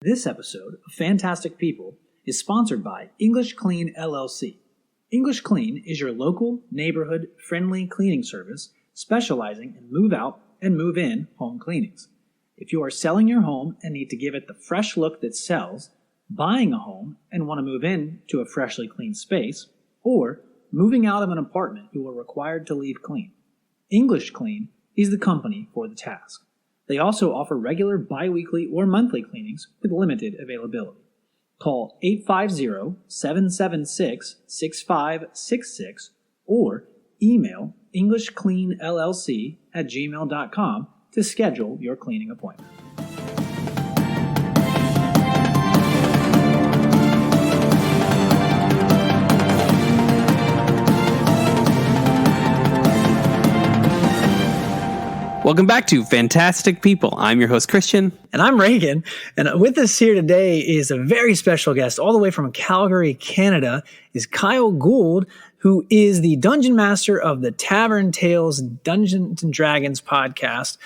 This episode of Fantastic People is sponsored by English Clean LLC. English Clean is your local, neighborhood-friendly cleaning service specializing in move-out and move-in home cleanings. If you are selling your home and need to give it the fresh look that sells, buying a home and want to move in to a freshly cleaned space, or moving out of an apartment you are required to leave clean, English Clean is the company for the task. They also offer regular bi-weekly or monthly cleanings with limited availability. Call 850-776-6566 or email englishcleanllc@gmail.com to schedule your cleaning appointment. Welcome back to Fantastic People. I'm your host, Christian. And I'm Reagan. And with us here today is a very special guest, all the way from Calgary, Canada, is Kyle Gould, who is the Dungeon Master of the Tavern Tales Dungeons & Dragons podcast.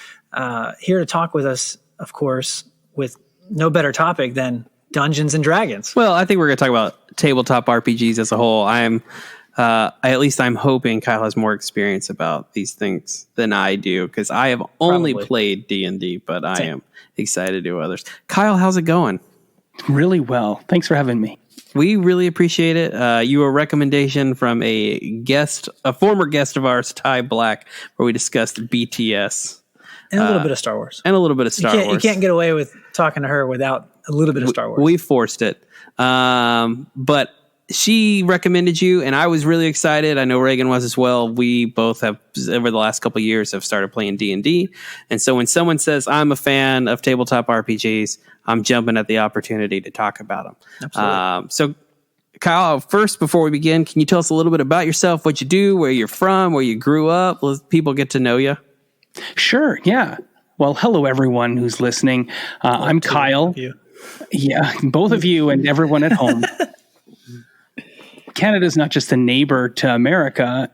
Here to talk with us, of course, with no better topic than Dungeons & Dragons. Well, I think we're going to talk about tabletop RPGs as a whole. I'm hoping Kyle has more experience about these things than I do, because I have only played D&D, but I am excited to do others. Kyle, how's it going? Really well. Thanks for having me. We really appreciate it. You were a recommendation from a former guest of ours, Ty Black, where we discussed BTS. And a little bit of Star Wars. You can't get away with talking to her without a little bit of Star Wars. We forced it. But she recommended you, and I was really excited. I know Reagan was as well. We both have, over the last couple of years, have started playing D&D. And so when someone says, I'm a fan of tabletop RPGs, I'm jumping at the opportunity to talk about them. Absolutely. So, Kyle, first, before we begin, can you tell us a little bit about yourself, what you do, where you're from, where you grew up? Let people get to know you. Sure, yeah. Well, hello, everyone who's listening. I'm Kyle. Yeah, both of you and everyone at home. Canada is not just a neighbor to America.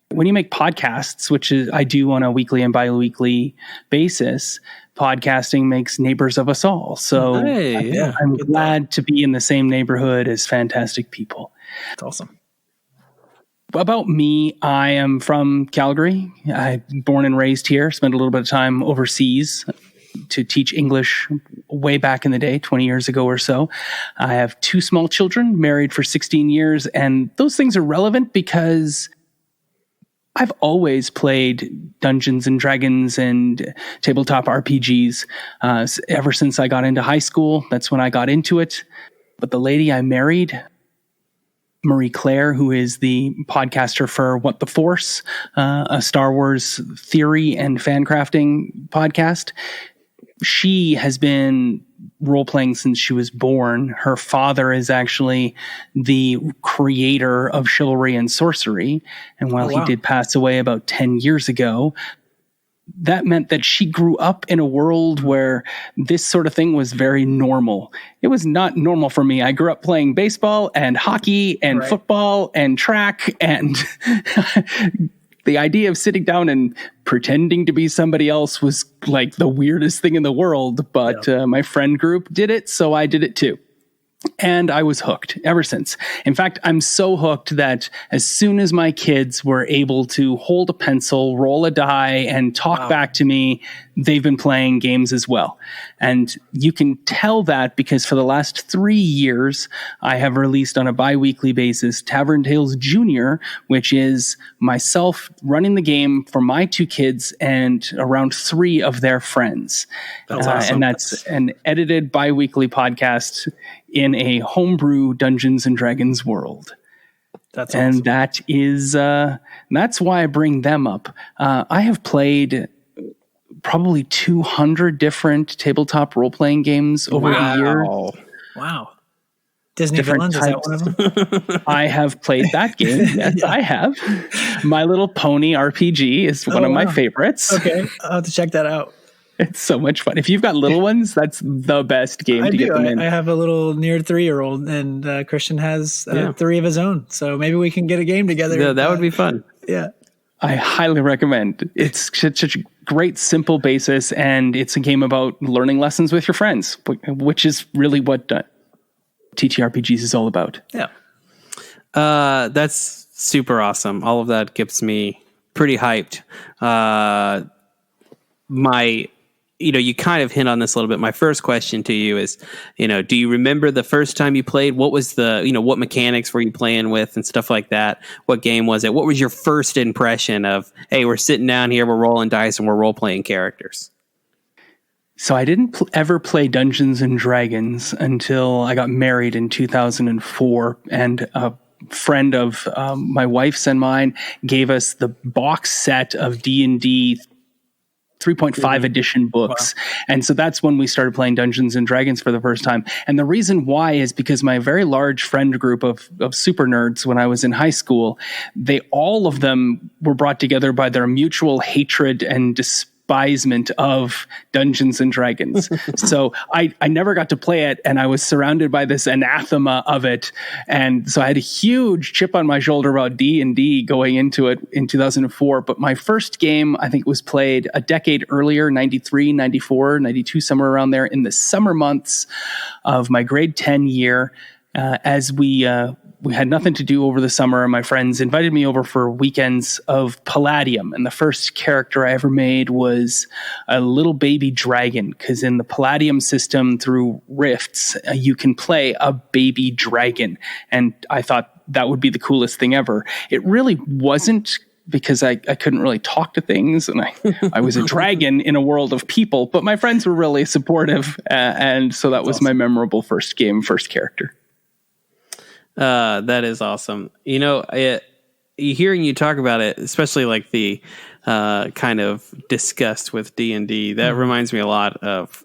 When you make podcasts, which is I do on a weekly and bi-weekly basis, podcasting makes neighbors of us all. So I'm glad to be in the same neighborhood as Fantastic People. That's awesome. About me, I am from Calgary. I'm born and raised here, spent a little bit of time overseas to teach English way back in the day, 20 years ago or so. I have 2 small children, married for 16 years, and those things are relevant because I've always played Dungeons and Dragons and tabletop RPGs ever since I got into high school. That's when I got into it. But the lady I married, Marie Claire, who is the podcaster for What the Force, a Star Wars theory and fan crafting podcast, she has been role-playing since she was born. Her father is actually the creator of chivalry and sorcery. And while he did pass away about 10 years ago, that meant that she grew up in a world where this sort of thing was very normal. It was not normal for me. I grew up playing baseball and hockey and football and track, and the idea of sitting down and pretending to be somebody else was like the weirdest thing in the world. But my friend group did it, so I did it too. And I was hooked ever since. In fact, I'm so hooked that as soon as my kids were able to hold a pencil, roll a die, and talk back to me, they've been playing games as well. And you can tell that because for the last 3 years, I have released on a bi-weekly basis Tavern Tales Jr., which is myself running the game for my 2 kids and around 3 of their friends. That's awesome. And that's an edited bi-weekly podcast in a homebrew Dungeons and Dragons world. That's awesome. And that is, that's why I bring them up. I have played probably 200 different tabletop role-playing games over the year. Wow. Disney Villains, is that one of them? I have played that game. Yes, I have. My Little Pony RPG is one of my favorites. Okay, I'll have to check that out. It's so much fun. If you've got little ones, that's the best game to get them in. I have a little near 3-year-old, and Christian has 3 of his own. So maybe we can get a game together. Yeah, that would be fun. Yeah. I highly recommend. It's such a great, simple basis, and it's a game about learning lessons with your friends, which is really what TTRPGs is all about. Yeah. That's super awesome. All of that gets me pretty hyped. You kind of hint on this a little bit. My first question to you is, do you remember the first time you played? What was what mechanics were you playing with and stuff like that? What game was it? What was your first impression of, hey, we're sitting down here, we're rolling dice and we're role-playing characters? So I didn't ever play Dungeons and Dragons until I got married in 2004, and a friend of my wife's and mine gave us the box set of D&D 3.5 edition books. Wow. And so that's when we started playing Dungeons and Dragons for the first time. And the reason why is because my very large friend group of super nerds when I was in high school, all of them were brought together by their mutual hatred and despisement of Dungeons and Dragons. So I never got to play it, and I was surrounded by this anathema of it. And so I had a huge chip on my shoulder about D&D going into it in 2004. But my first game, I think, was played a decade earlier, 93, 94, 92, somewhere around there, in the summer months of my grade 10 year, as we had nothing to do over the summer, and my friends invited me over for weekends of Palladium. And the first character I ever made was a little baby dragon, because in the Palladium system, through rifts, you can play a baby dragon. And I thought that would be the coolest thing ever. It really wasn't, because I couldn't really talk to things, and I was a dragon in a world of people, but my friends were really supportive. And so that was awesome. My memorable first game, first character. That is awesome. Hearing you talk about it, especially like the kind of disgust with D&D, that reminds me a lot of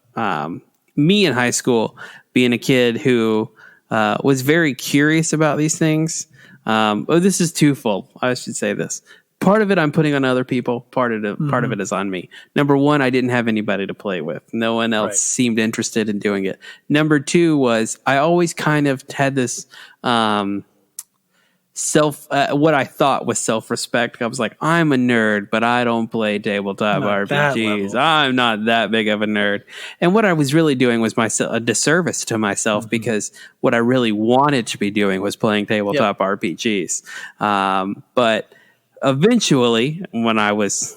me in high school, being a kid who was very curious about these things. This is twofold. I should say this. Part of it I'm putting on other people. Part of it is on me. Number one, I didn't have anybody to play with. No one else seemed interested in doing it. Number two was I always kind of had this what I thought was self-respect. I was like, I'm a nerd, but I don't play tabletop RPGs. I'm not that big of a nerd. And what I was really doing was a disservice to myself, because what I really wanted to be doing was playing tabletop RPGs. But eventually, when I was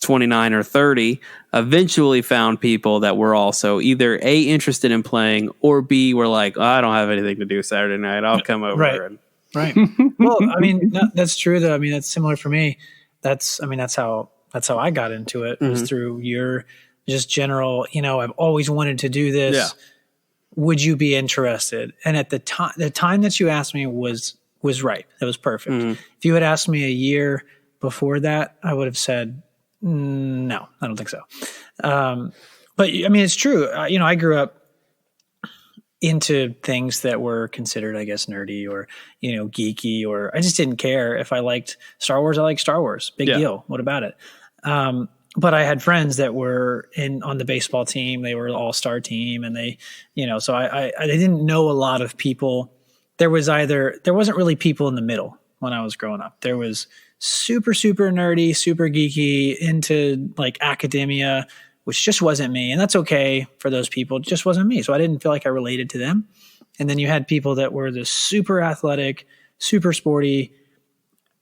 29 or 30, eventually found people that were also either A, interested in playing, or B, were like, I don't have anything to do Saturday night. I'll come over. Right. Well, I mean, that's true though. I mean, that's similar for me. That's how I got into it, was through your just general, I've always wanted to do this. Yeah. Would you be interested? And at the time that you asked me was right. That was perfect. If you had asked me a year before that, I would have said, no, I don't think so. But I mean, it's true. I grew up into things that were considered, I guess, nerdy or, geeky, or I just didn't care. If I liked Star Wars, I liked Star Wars. Big deal. What about it? But I had friends that were on the baseball team. They were an all-star team, and they, so I didn't know a lot of people. There wasn't really people in the middle when I was growing up. There was super, super nerdy, super geeky, into like academia, which just wasn't me. And that's okay for those people. It just wasn't me. So I didn't feel like I related to them. And then you had people that were the super athletic, super sporty.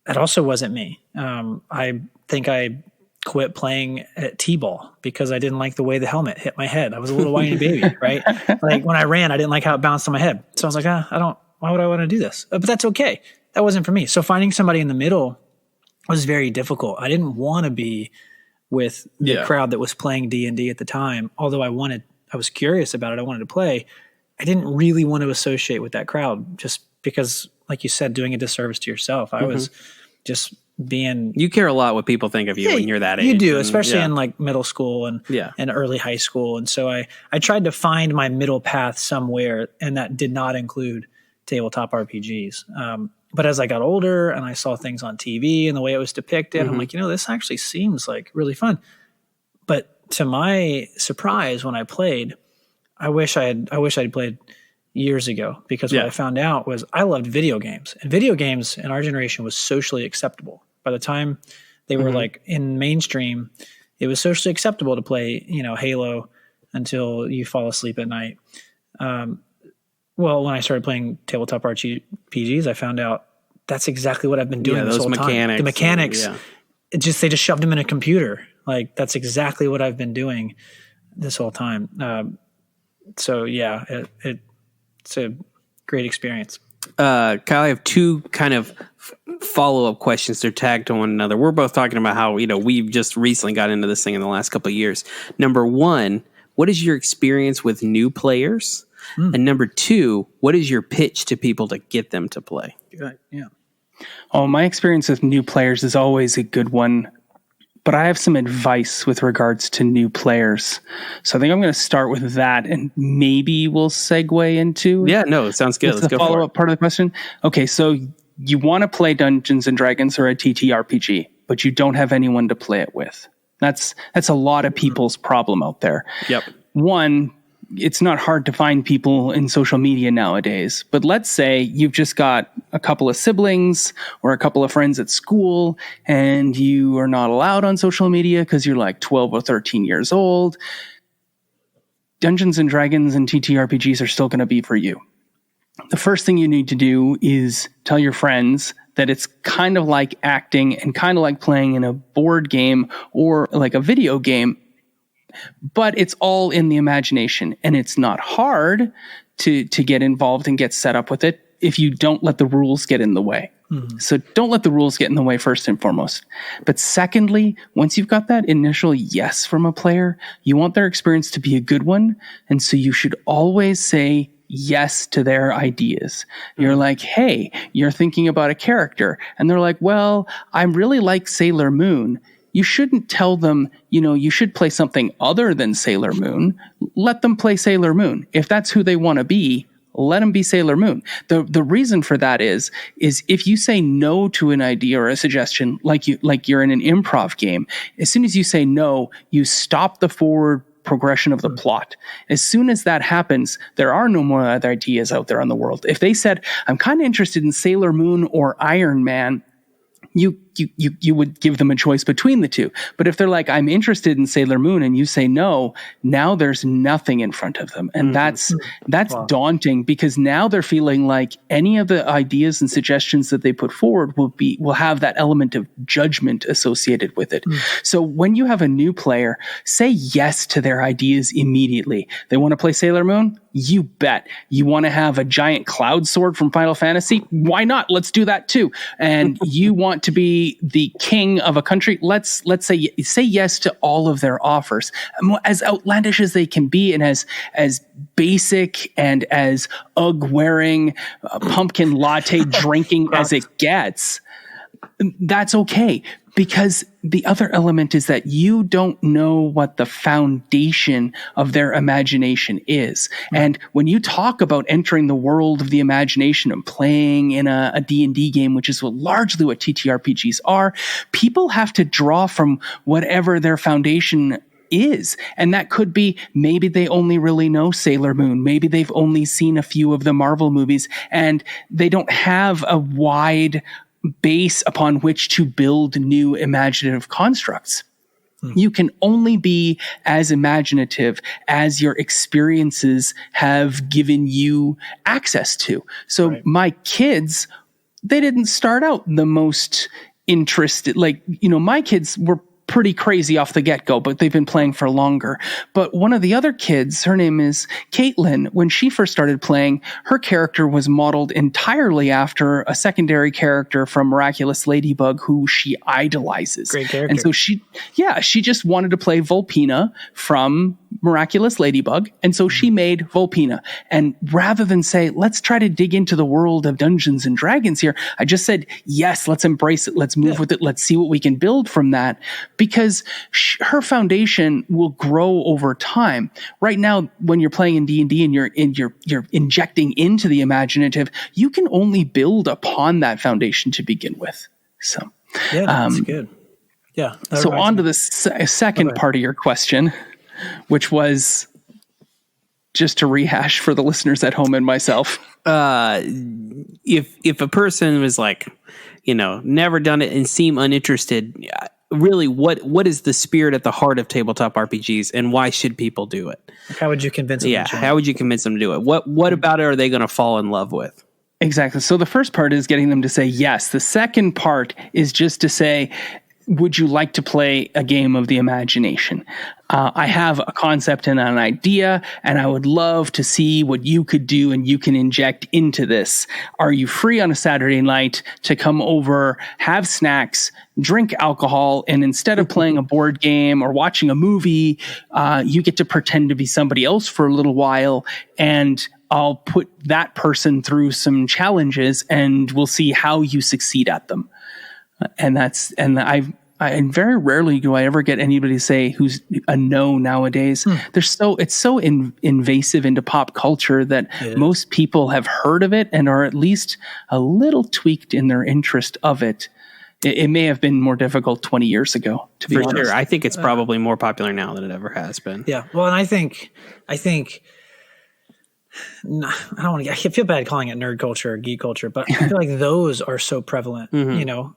That also wasn't me. I think I quit playing at T-ball because I didn't like the way the helmet hit my head. I was a little whiny baby, right? Like when I ran, I didn't like how it bounced on my head. So I was like, why would I want to do this? But that's okay. That wasn't for me. So finding somebody in the middle was very difficult. I didn't want to be with the crowd that was playing D&D at the time. Although I was curious about it. I wanted to play. I didn't really want to associate with that crowd, just because, like you said, doing a disservice to yourself. I was just being... You care a lot what people think of you when you're that age. You do, especially in like middle school and early high school. And so I tried to find my middle path somewhere, and that did not include tabletop RPGs. But as I got older and I saw things on TV and the way it was depicted, I'm like, this actually seems like really fun. But to my surprise, when I played, I wish I'd played years ago, because what I found out was I loved video games, and video games in our generation was socially acceptable. By the time they were like in mainstream, it was socially acceptable to play, Halo until you fall asleep at night. Well, when I started playing tabletop RPGs, I found out that's exactly what I've been doing this whole time. The mechanics, they just shoved them in a computer. Like, that's exactly what I've been doing this whole time. So yeah, it's a great experience. Kyle, I have two kind of follow-up questions. They're tagged to one another. We're both talking about how, we've just recently got into this thing in the last couple of years. Number one, what is your experience with new players? And number two, what is your pitch to people to get them to play? Yeah. Oh, my experience with new players is always a good one, but I have some advice with regards to new players. So I think I'm going to start with that, and maybe we'll segue into... Yeah, no, it sounds good. Let's go for it. The follow-up part of the question. Okay, so you want to play Dungeons and Dragons or a TTRPG, but you don't have anyone to play it with. That's a lot of people's problem out there. Yep. One, it's not hard to find people in social media nowadays, but let's say you've just got a couple of siblings or a couple of friends at school and you are not allowed on social media because you're like 12 or 13 years old. Dungeons and Dragons and TTRPGs are still going to be for you. The first thing you need to do is tell your friends that it's kind of like acting and kind of like playing in a board game or like a video game, but it's all in the imagination, and it's not hard to get involved and get set up with it if you don't let the rules get in the way. Mm-hmm. So don't let the rules get in the way first and foremost. But secondly, once you've got that initial yes from a player, you want their experience to be a good one. And so you should always say yes to their ideas. You're like, hey, you're thinking about a character. And they're like, well, I really like Sailor Moon. You shouldn't tell them, you should play something other than Sailor Moon. Let them play Sailor Moon. If that's who they want to be, let them be Sailor Moon. The reason for that is if you say no to an idea or a suggestion, like you're in an improv game, as soon as you say no, you stop the forward progression of the plot. As soon as that happens, there are no more other ideas out there on the world. If they said, I'm kind of interested in Sailor Moon or Iron Man, you would give them a choice between the two. But if they're like, I'm interested in Sailor Moon, and you say no, now there's nothing in front of them. And that's wow. Daunting, because now they're feeling like any of the ideas and suggestions that they put forward will have that element of judgment associated with it. So when you have a new player, say yes to their ideas immediately. They want to play Sailor Moon? You bet. You want to have a giant cloud sword from Final Fantasy? Why not? Let's do that too. And you want to be the king of a country? Let's say yes to all of their offers, as outlandish as they can be, and as basic and as UGG-wearing, pumpkin latte drinking as it gets. That's okay, because the other element is that you don't know what the foundation of their imagination is. And when you talk about entering the world of the imagination and playing in a D&D game, which is largely what TTRPGs are, people have to draw from whatever their foundation is. And that could be, maybe they only really know Sailor Moon. Maybe they've only seen a few of the Marvel movies, and they don't have a wide base upon which to build new imaginative constructs. You can only be as imaginative as your experiences have given you access to. So my kids, they didn't start out the most interested. My kids were pretty crazy off the get-go, but they've been playing for longer. But one of the other kids, her name is Caitlin, when she first started playing, her character was modeled entirely after a secondary character from Miraculous Ladybug who she idolizes. Great character. And so she just wanted to play Volpina from Miraculous Ladybug, and so she made Volpina. And rather than say, let's try to dig into the world of Dungeons and Dragons here, I just said, yes, let's embrace it, let's move with it, let's see what we can build from that, because her foundation will grow over time. Right now, when you're playing in D&D and you're injecting into the imaginative, you can only build upon that foundation to begin with. So yeah, that's good. Yeah. So on to the second part of your question, which was, just to rehash for the listeners at home and myself. If a person was like, never done it and seem uninterested, really what is the spirit at the heart of tabletop RPGs, and why should people do it? How would you convince them? Yeah, how would you convince them to do it? What about it are they going to fall in love with? Exactly. So the first part is getting them to say yes. The second part is just to say, would you like to play a game of the imagination? I have a concept and an idea, and I would love to see what you could do and you can inject into this. Are you free on a Saturday night to come over, have snacks, drink alcohol, and instead of playing a board game or watching a movie, you get to pretend to be somebody else for a little while, and I'll put that person through some challenges and we'll see how you succeed at them. I very rarely do I ever get anybody say who's a no nowadays. It's so invasive into pop culture that most people have heard of it and are at least a little tweaked in their interest of it. It may have been more difficult 20 years ago, to be honest. Sure. I think it's probably more popular now than it ever has been. Yeah. Well, and I think I feel bad calling it nerd culture or geek culture, but I feel like those are so prevalent,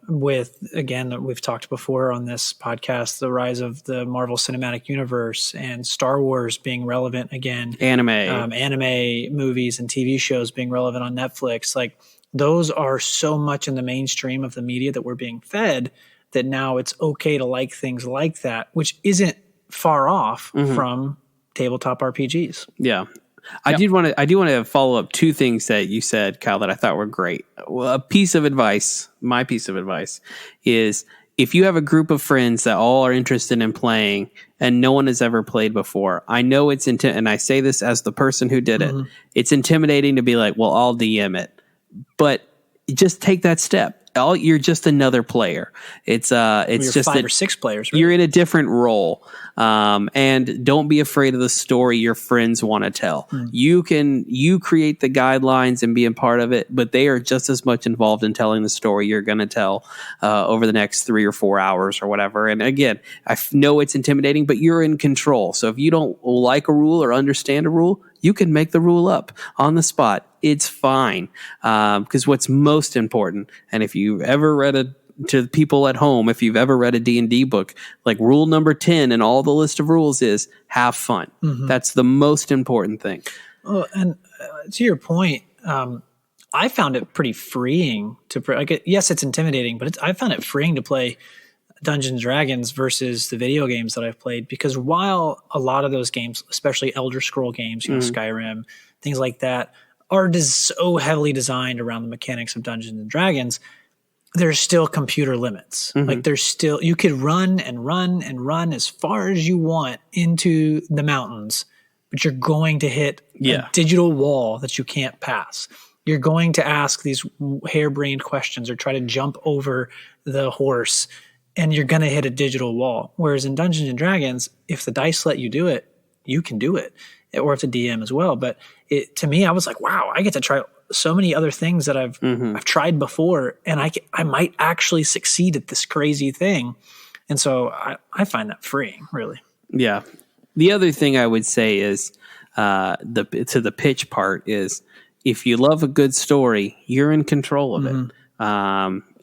with, again, we've talked before on this podcast, the rise of the Marvel Cinematic Universe and Star Wars being relevant again. Anime movies and TV shows being relevant on Netflix. Like, those are so much in the mainstream of the media that we're being fed that now it's okay to like things like that, which isn't far off from tabletop RPGs. Yeah. I do want to follow up two things that you said, Kyle, that I thought were great. Well, my piece of advice is if you have a group of friends that all are interested in playing and no one has ever played before, I know it's and I say this as the person who did it. It's intimidating to be like, well, I'll DM it, but just take that step. You're just another player. It's just 5 or 6 players. Right? You're in a different role, and don't be afraid of the story your friends want to tell. You create the guidelines and be a part of it, but they are just as much involved in telling the story you're going to tell over the next 3 or 4 hours or whatever. And again, I know it's intimidating, but you're in control. So if you don't like a rule or understand a rule, you can make the rule up on the spot. It's fine. Because what's most important, and if you've ever read to people at home, if you've ever read a D&D book, like rule number 10 in all the list of rules is have fun. That's the most important thing. Oh, and to your point, I found it pretty freeing to yes, it's intimidating, but I found it freeing to play Dungeons and Dragons versus the video games that I've played, because while a lot of those games, especially Elder Scroll games, Skyrim, things like that, are so heavily designed around the mechanics of Dungeons and Dragons, there's still computer limits. Like, there's still, you could run and run and run as far as you want into the mountains, but you're going to hit a digital wall that you can't pass. You're going to ask these harebrained questions or try to jump over the horse, and you're going to hit a digital wall. Whereas in Dungeons and Dragons, if the dice let you do it, you can do it, or if the DM as well. But to me, I was like, wow, I get to try so many other things that I've tried before, and I might actually succeed at this crazy thing. And so I find that freeing, really. Yeah. The other thing I would say is the pitch part is, if you love a good story, you're in control of it.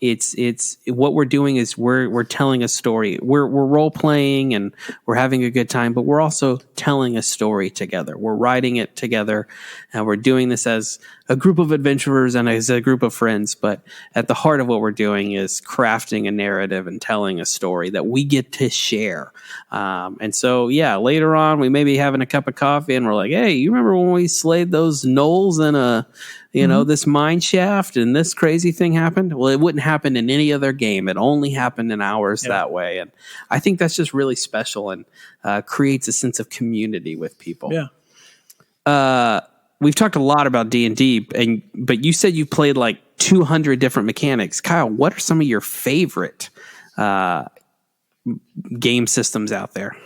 It's what we're doing is we're telling a story. We're role playing and we're having a good time, but we're also telling a story together. We're writing it together, and we're doing this as a group of adventurers and as a group of friends. But at the heart of what we're doing is crafting a narrative and telling a story that we get to share. And so, later on, we may be having a cup of coffee and we're like, hey, you remember when we slayed those gnolls in this mine shaft and this crazy thing happened? Well, it wouldn't happen in any other game. It only happened in ours that way. And I think that's just really special and creates a sense of community with people. Yeah. We've talked a lot about D&D, but you said you played like 200 different mechanics. Kyle, what are some of your favorite game systems out there?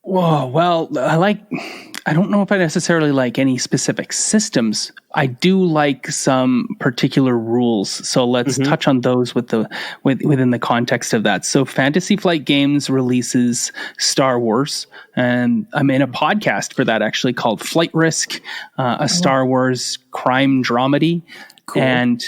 Whoa, well, I don't know if I necessarily like any specific systems. I do like some particular rules. So let's touch on those within the context of that. So Fantasy Flight Games releases Star Wars, and I'm in a podcast for that actually called Flight Risk, a Star Wars crime dramedy. Cool. And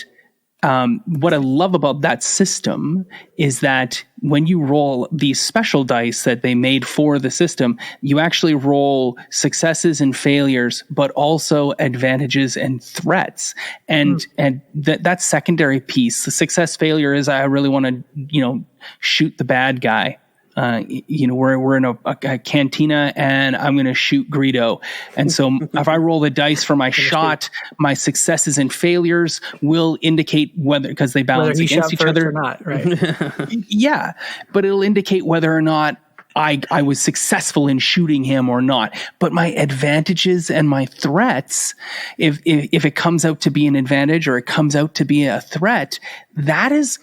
what I love about that system is that when you roll these special dice that they made for the system, you actually roll successes and failures, but also advantages and threats. And that secondary piece, the success failure is I really want to, shoot the bad guy. We're in a cantina and I'm going to shoot Greedo. And so if I roll the dice for my shot, my successes and failures will indicate because they balance against each other or not, right? Yeah, but it'll indicate whether or not I was successful in shooting him or not. But my advantages and my threats, if it comes out to be an advantage or it comes out to be a threat, that is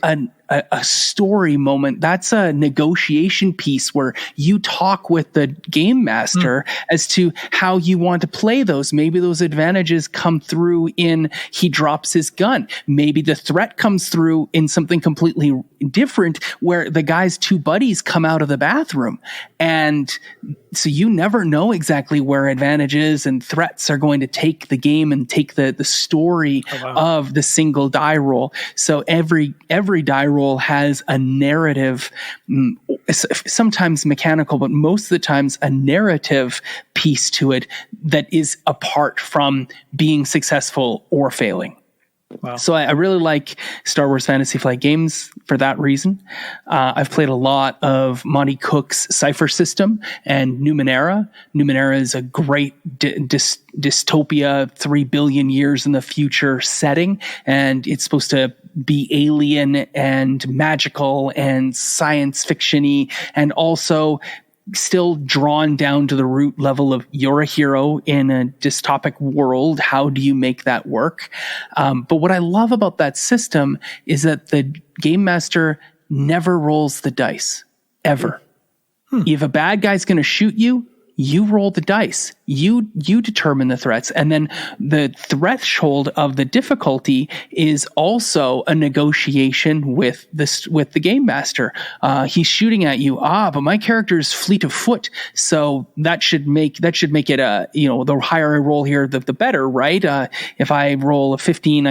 a story moment. That's a negotiation piece where you talk with the game master as to how you want to play those. Maybe those advantages come through in he drops his gun. Maybe the threat comes through in something completely different where the guy's two buddies come out of the bathroom. And so you never know exactly where advantages and threats are going to take the game and take the story of the single die roll. So every die roll has a narrative, sometimes mechanical, but most of the times a narrative piece to it that is apart from being successful or failing. Wow. So I really like Star Wars Fantasy Flight games for that reason. I've played a lot of Monty Cook's Cypher system and Numenera. Numenera is a great dystopia, 3 billion years in the future setting, and it's supposed to be alien and magical and science fiction-y, and also still drawn down to the root level of you're a hero in a dystopic world. How do you make that work? But what I love about that system is that the game master never rolls the dice, ever. If a bad guy's going to shoot you, you roll the dice. You determine the threats, and then the threshold of the difficulty is also a negotiation with the game master. He's shooting at you. But my character is fleet of foot, so that should make it the higher I roll here, the better, right? If I roll a 15,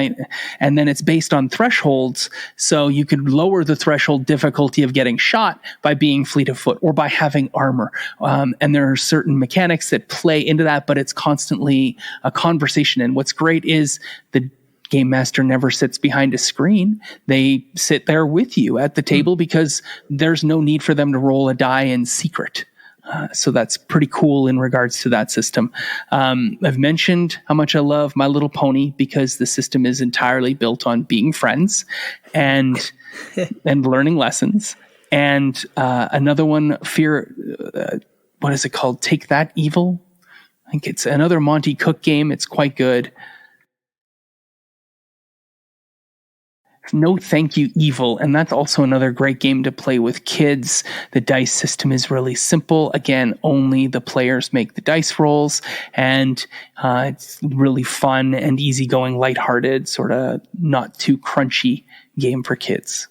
and then it's based on thresholds, so you could lower the threshold difficulty of getting shot by being fleet of foot or by having armor. And there are certain mechanics that play into that, but it's constantly a conversation. And what's great is the game master never sits behind a screen. They sit there with you at the table because there's no need for them to roll a die in secret. So that's pretty cool in regards to that system. I've mentioned how much I love My Little Pony because the system is entirely built on being friends and learning lessons. And another one, what is it called? Take That Evil? I think it's another Monty Cook game. It's quite good. No Thank You Evil, and that's also another great game to play with kids. The dice system is really simple. Again, only the players make the dice rolls, and it's really fun and easygoing, lighthearted, sort of not too crunchy game for kids.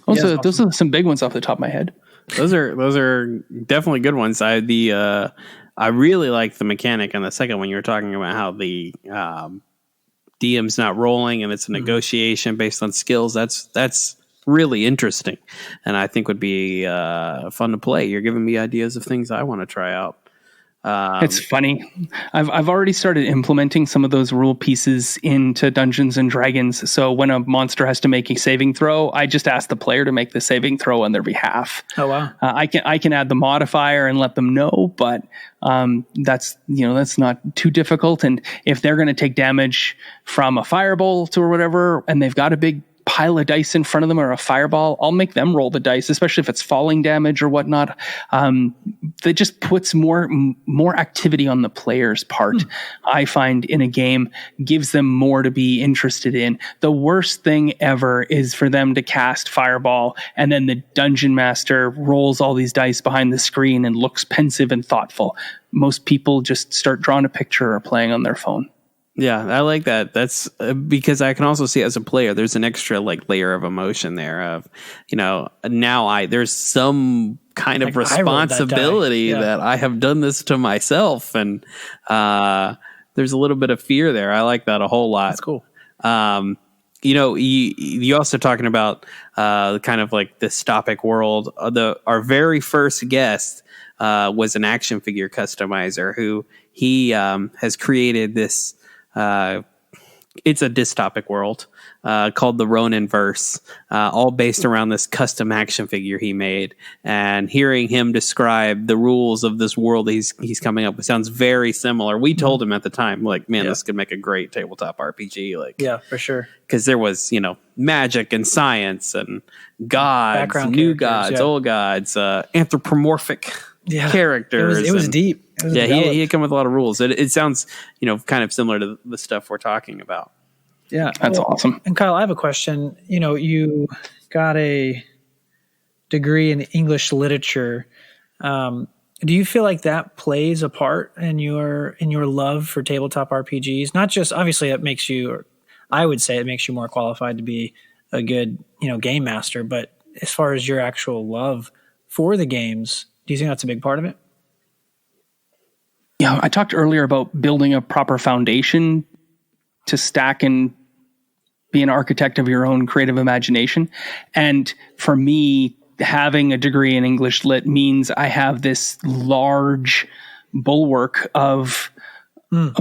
Also, awesome. Those are some big ones off the top of my head. Those are definitely good ones. I really like the mechanic on the second one. You were talking about how the DM's not rolling and it's a negotiation based on skills. That's really interesting, and I think would be fun to play. You're giving me ideas of things I want to try out. It's funny. I've already started implementing some of those rule pieces into Dungeons and Dragons. So when a monster has to make a saving throw, I just ask the player to make the saving throw on their behalf. Oh wow! I can add the modifier and let them know, but that's not too difficult. And if they're going to take damage from a firebolt or whatever, and they've got a big pile of dice in front of them or a fireball, I'll make them roll the dice, especially if it's falling damage or whatnot. That just puts more activity on the player's part. I find in a game gives them more to be interested in. The worst thing ever is for them to cast fireball and then the dungeon master rolls all these dice behind the screen and looks pensive and thoughtful. Most people just start drawing a picture or playing on their phone. Yeah, I like that. That's because I can also see as a player, there's an extra layer of emotion there of, there's some kind of responsibility that I have done this to myself. And there's a little bit of fear there. I like that a whole lot. That's cool. you also talking about kind of like this dystopic world. Our very first guest was an action figure customizer who he has created this. It's a dystopic world called the Ronin verse, all based around this custom action figure he made. And hearing him describe the rules of this world he's coming up with sounds very similar. We told him at the time, like, man, this could make a great tabletop RPG. Like, yeah, for sure. Because there was, magic and science and gods, Background new characters, gods, old gods, anthropomorphic characters. It was deep. He had come with a lot of rules. It sounds, kind of similar to the stuff we're talking about. Yeah, that's awesome. And Kyle, I have a question. You got a degree in English literature. Do you feel like that plays a part in your love for tabletop RPGs? Not just obviously it makes you, or I would say it makes you more qualified to be a good game master. But as far as your actual love for the games, do you think that's a big part of it? Yeah, I talked earlier about building a proper foundation to stack and be an architect of your own creative imagination. And for me, having a degree in English Lit means I have this large bulwark of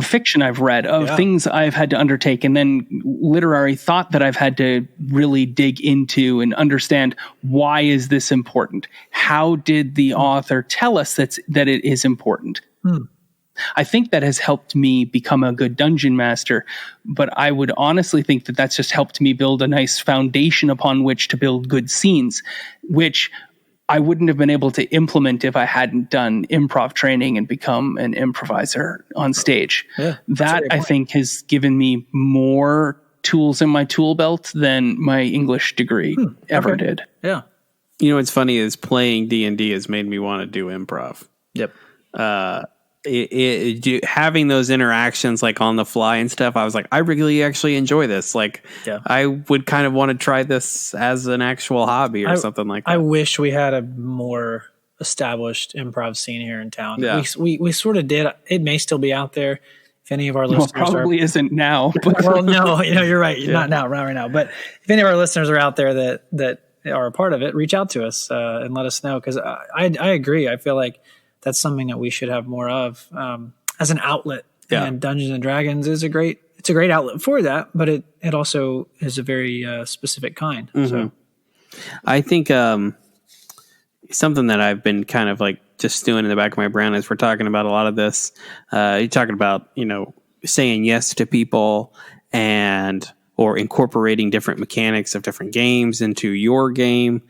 fiction I've read, of things I've had to undertake, and then literary thought that I've had to really dig into and understand, why is this important? How did the author tell us that it is important? I think that has helped me become a good dungeon master, but I would honestly think that that's just helped me build a nice foundation upon which to build good scenes, which I wouldn't have been able to implement if I hadn't done improv training and become an improviser on stage. Yeah, that, I think, has given me more tools in my tool belt than my English degree ever did. Yeah. What's funny is playing D&D has made me want to do improv. Yep. Having those interactions like on the fly and stuff, I was like, I really actually enjoy this. Like, I would kind of want to try this as an actual hobby or something like that. I wish we had a more established improv scene here in town. Yeah. We sort of did. It may still be out there. If any of our listeners probably isn't now. But well, no, you're right. Not right now. But if any of our listeners are out there that are a part of it, reach out to us and let us know. Because I agree. I feel like that's something that we should have more of as an outlet. Yeah. And Dungeons and Dragons is a great outlet for that, but it also is a very specific kind. Mm-hmm. So I think something that I've been kind of like just stewing in the back of my brain as we're talking about a lot of this. You're talking about, saying yes to people or incorporating different mechanics of different games into your game.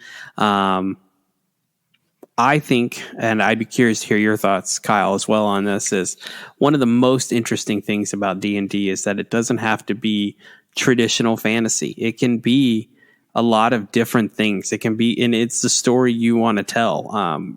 I think, and I'd be curious to hear your thoughts, Kyle, as well on this, is one of the most interesting things about D&D is that it doesn't have to be traditional fantasy. It can be a lot of different things. It can be, and it's the story you want to tell.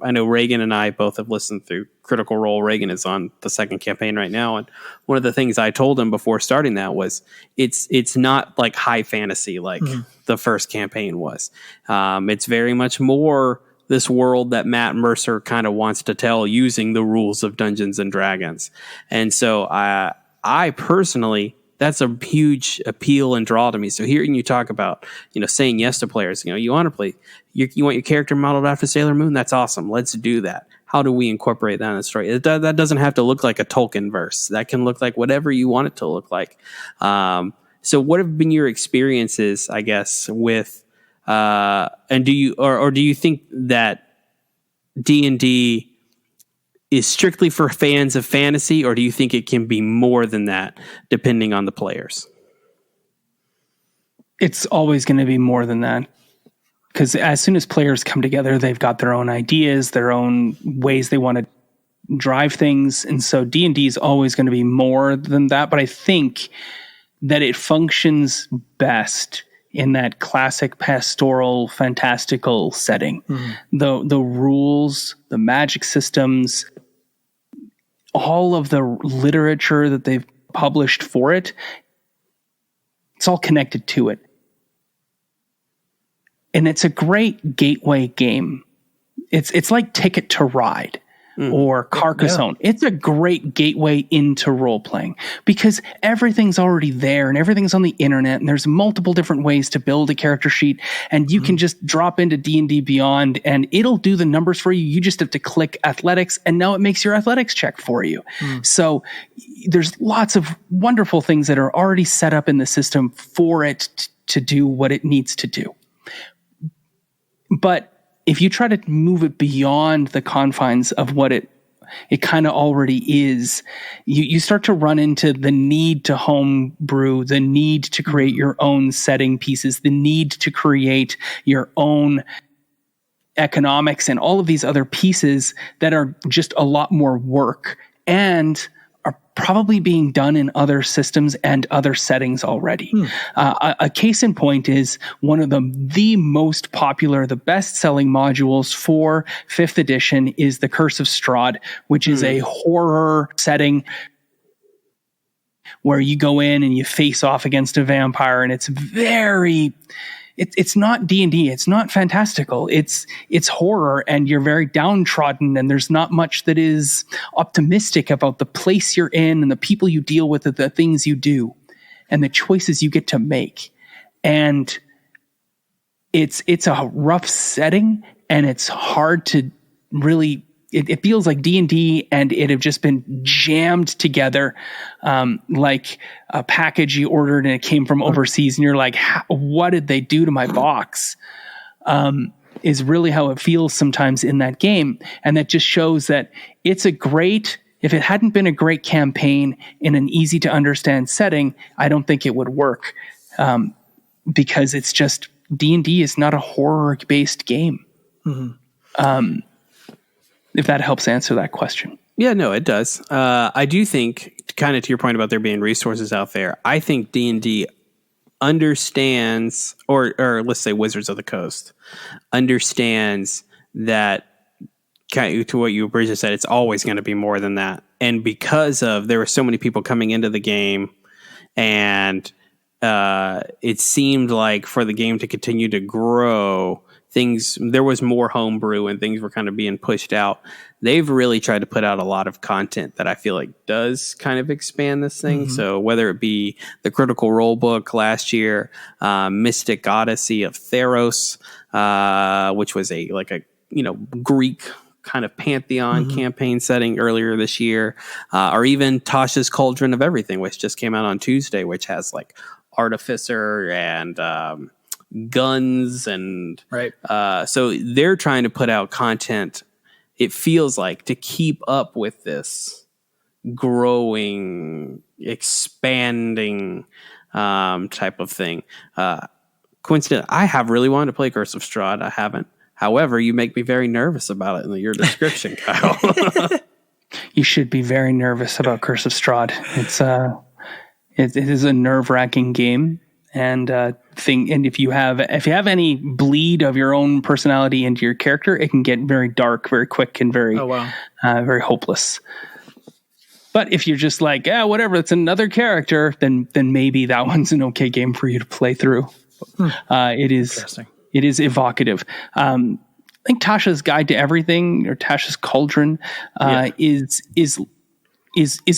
I know Reagan and I both have listened through Critical Role. Reagan is on the second campaign right now. And one of the things I told him before starting that was it's not like high fantasy like the first campaign was. It's very much more this world that Matt Mercer kind of wants to tell using the rules of Dungeons and Dragons. And so I personally, that's a huge appeal and draw to me. So hearing you talk about, saying yes to players, you want to play, you want your character modeled after Sailor Moon. That's awesome. Let's do that. How do we incorporate that in the story? That doesn't have to look like a Tolkien verse. That can look like whatever you want it to look like. So what have been your experiences, I guess, with, and do you think that D&D is strictly for fans of fantasy, or do you think it can be more than that depending on the players? It's always going to be more than that, because as soon as players come together, they've got their own ideas, their own ways they want to drive things. And so D&D is always going to be more than that. But I think that it functions best in that classic pastoral fantastical setting. The rules, the magic systems, all of the literature that they've published for it, it's all connected to it. And it's a great gateway game. It's like Ticket to Ride. or Carcassonne. Yeah. It's a great gateway into role playing because everything's already there and everything's on the internet, and there's multiple different ways to build a character sheet, and you can just drop into D&D Beyond and it'll do the numbers for you. You just have to click athletics, and now it makes your athletics check for you. So there's lots of wonderful things that are already set up in the system for it to do what it needs to do. But if you try to move it beyond the confines of what it kind of already is, you start to run into the need to home brew, the need to create your own setting pieces, the need to create your own economics and all of these other pieces that are just a lot more work and are probably being done in other systems and other settings already. A case in point is one of the most popular, the best-selling modules for 5th edition is the Curse of Strahd, which is a horror setting where you go in and you face off against a vampire, and it's not D&D. It's not fantastical. It's horror, and you're very downtrodden, and there's not much that is optimistic about the place you're in and the people you deal with, and the things you do and the choices you get to make. And it's a rough setting, and it's hard to really, it feels like D&D and it have just been jammed together, like a package you ordered and it came from overseas, and you're like, what did they do to my box? Is really how it feels sometimes in that game. And that just shows that if it hadn't been a great campaign in an easy to understand setting, I don't think it would work. Because it's just, D&D is not a horror based game. If that helps answer that question. Yeah, no, it does. I do think, kind of to your point about there being resources out there, I think D&D understands, or let's say Wizards of the Coast, understands that, kind of to what you originally said, it's always going to be more than that. And because there were so many people coming into the game, and it seemed like for the game to continue to grow, there was more homebrew and things were kind of being pushed out. They've really tried to put out a lot of content that I feel like does kind of expand this thing. So whether it be the Critical Role book last year, Mystic Odyssey of Theros, which was a Greek kind of pantheon campaign setting earlier this year, or even Tasha's Cauldron of Everything, which just came out on Tuesday, which has like Artificer and guns and so they're trying to put out content, it feels like, to keep up with this growing, expanding type of thing. Coincidentally, I have really wanted to play Curse of Strahd. I haven't. However, you make me very nervous about it in your description, Kyle. You should be very nervous about Curse of Strahd. It is a nerve-wracking game. And if you have any bleed of your own personality into your character, it can get very dark, very quick, and very very hopeless. But if you're just like, whatever, it's another character, then maybe that one's an okay game for you to play through. It is evocative. I think Tasha's Guide to Everything, or Tasha's Cauldron, is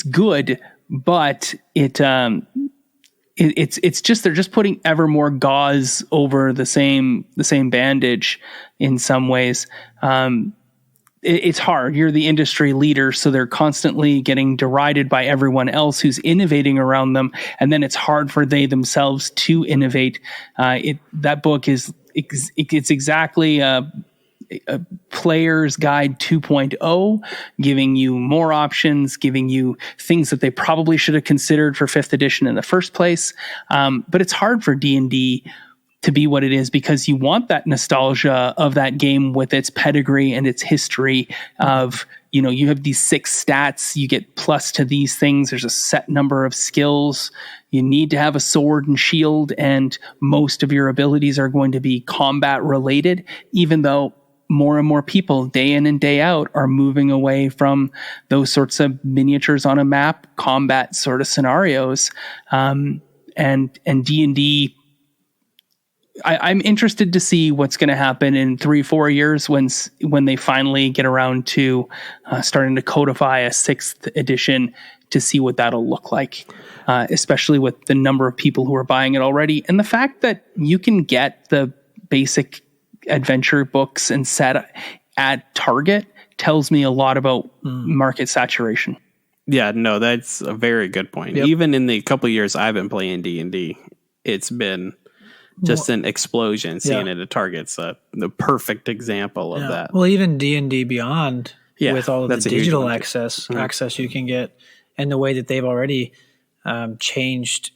good, but it's just, they're just putting ever more gauze over the same bandage in some ways. It's hard. You're the industry leader, so they're constantly getting derided by everyone else who's innovating around them, and then it's hard for they themselves to innovate. That book it's exactly a player's guide 2.0, giving you more options, giving you things that they probably should have considered for 5th edition in the first place. But it's hard for D&D to be what it is, because you want that nostalgia of that game with its pedigree and its history of, you have these 6 stats, you get plus to these things, there's a set number of skills, you need to have a sword and shield, and most of your abilities are going to be combat related, even though more and more people day in and day out are moving away from those sorts of miniatures on a map, combat sort of scenarios. And D&D I'm interested to see what's going to happen in 3-4 years when they finally get around to starting to codify a 6th edition, to see what that'll look like, especially with the number of people who are buying it already. And the fact that you can get the basic adventure books and set at Target tells me a lot about market saturation. Yeah, no, that's a very good point. Yep. Even in the couple of years I've been playing D&D, it's been just an explosion. Seeing it at Target's the perfect example of that. Well, even D&D Beyond, with all of the that's a huge digital one, access you can get, and the way that they've already changed.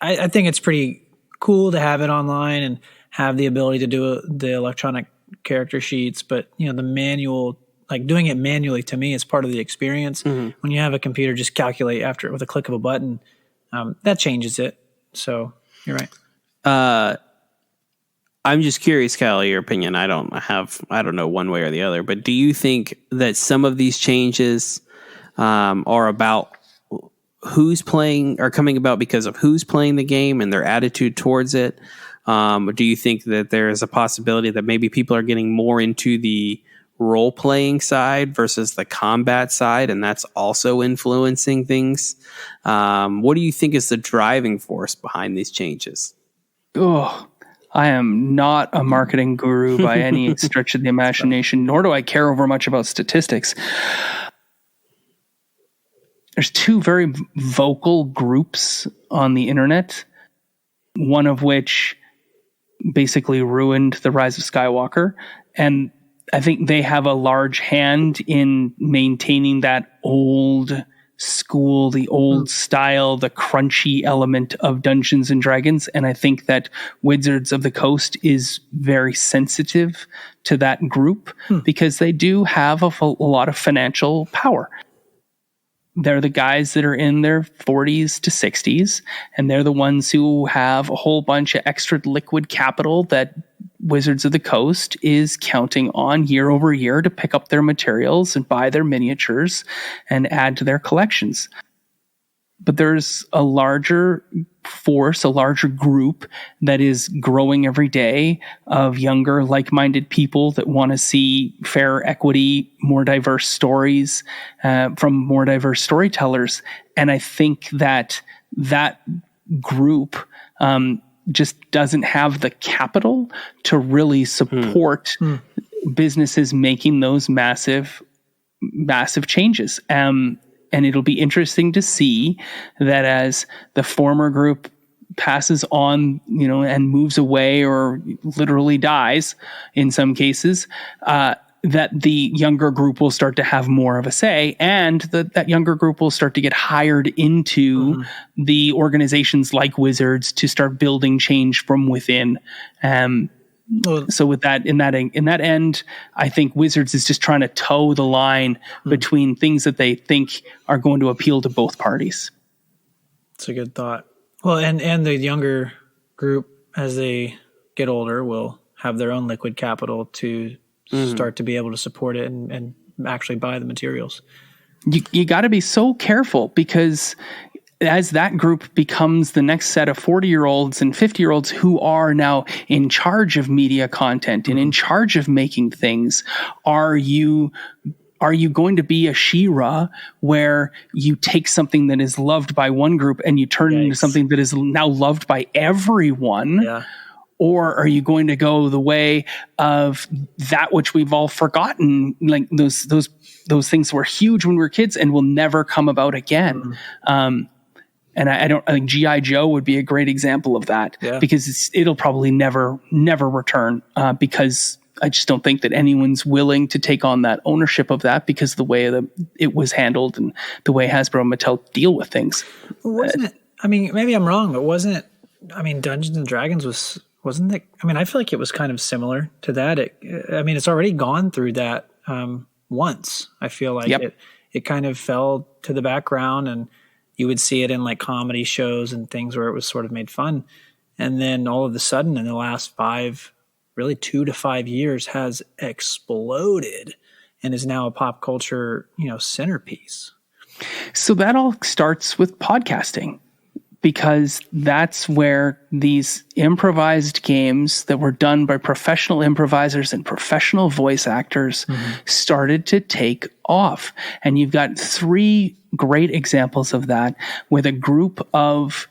I think it's pretty cool to have it online and have the ability to do the electronic character sheets, but the manual, like doing it manually, to me is part of the experience. When you have a computer just calculate after with a click of a button, that changes it. So you're right. I'm just curious, Callie, your opinion. I don't know one way or the other, but do you think that some of these changes are about are coming about because of who's playing the game and their attitude towards it? Or do you think that there is a possibility that maybe people are getting more into the role-playing side versus the combat side, and that's also influencing things? What do you think is the driving force behind these changes? Oh, I am not a marketing guru by any stretch of the imagination, nor do I care over much about statistics. There's 2 very vocal groups on the internet, one of which basically ruined the Rise of Skywalker. And I think they have a large hand in maintaining that old school, the old style, the crunchy element of Dungeons and Dragons. And I think that Wizards of the Coast is very sensitive to that group because they do have a lot of financial power. They're the guys that are in their 40s to 60s, and they're the ones who have a whole bunch of extra liquid capital that Wizards of the Coast is counting on year over year to pick up their materials and buy their miniatures and add to their collections. But there's a larger force, a larger group that is growing every day of younger, like-minded people that want to see fair equity, more diverse stories from more diverse storytellers. And I think that group just doesn't have the capital to really support businesses making those massive changes. And it'll be interesting to see that as the former group passes on, and moves away or literally dies in some cases, that the younger group will start to have more of a say, and that younger group will start to get hired into the organizations like Wizards to start building change from within. So with that, in that end, I think Wizards is just trying to toe the line between things that they think are going to appeal to both parties. It's a good thought. Well, and the younger group, as they get older, will have their own liquid capital to start to be able to support it and actually buy the materials. You got to be so careful, because as that group becomes the next set of 40-year-olds and 50-year-olds who are now in charge of media content and in charge of making things, are you going to be a She-Ra where you take something that is loved by one group and you turn it into something that is now loved by everyone? Yeah. Or are you going to go the way of that which we've all forgotten, like those things were huge when we were kids and will never come about again? And I think G.I. Joe would be a great example of that, because it'll probably never return, because I just don't think that anyone's willing to take on that ownership of that, because of the way it was handled and the way Hasbro and Mattel deal with things. Wasn't it? I mean, maybe I'm wrong, but wasn't it? I mean, Dungeons and Dragons wasn't it? I mean, I feel like it was kind of similar to that. It's already gone through that once. I feel like it kind of fell to the background, and you would see it in like comedy shows and things where it was sort of made fun. And then all of a sudden in the last 2 to 5 years has exploded and is now a pop culture, centerpiece. So that all starts with podcasting. because that's where these improvised games that were done by professional improvisers and professional voice actors started to take off. And you've got 3 great examples of that, with a group of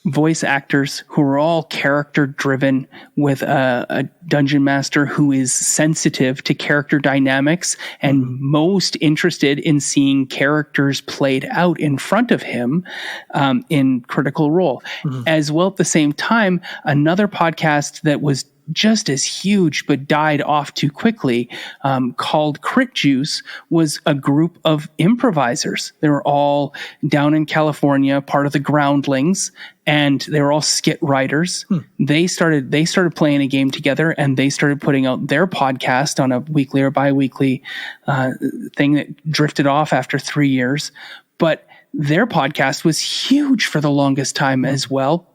voice actors who are all character driven, with a dungeon master who is sensitive to character dynamics and most interested in seeing characters played out in front of him in Critical Role. As well, at the same time, another podcast that was just as huge but died off too quickly, called Crit Juice, was a group of improvisers. They were all down in California, part of the Groundlings, and they were all skit writers. They started playing a game together, and they started putting out their podcast on a weekly or bi-weekly thing that drifted off after 3 years. But their podcast was huge for the longest time as well.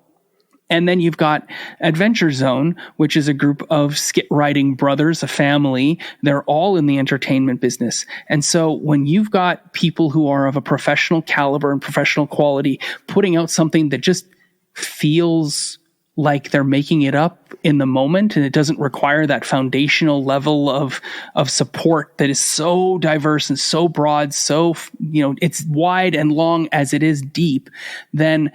And then you've got Adventure Zone, which is a group of skit writing brothers, a family. They're all in the entertainment business. And so when you've got people who are of a professional caliber and professional quality putting out something that just feels like they're making it up in the moment, and it doesn't require that foundational level of support that is so diverse and so broad, so, it's wide and long as it is deep, then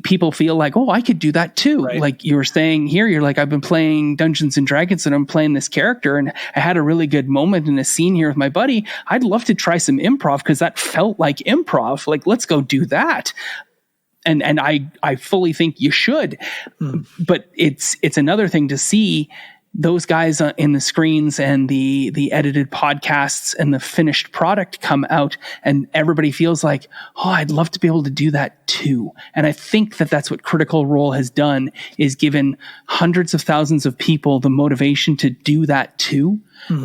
people feel like, oh, I could do that too. Right. Like you were saying here, you're like, I've been playing Dungeons and Dragons and I'm playing this character and I had a really good moment in a scene here with my buddy. I'd love to try some improv because that felt like improv. Like, let's go do that. And I fully think you should. But it's another thing to see those guys in the screens and the edited podcasts and the finished product come out, and everybody feels like, oh, I'd love to be able to do that too. And I think that that's what Critical Role has done, is given hundreds of thousands of people the motivation to do that too,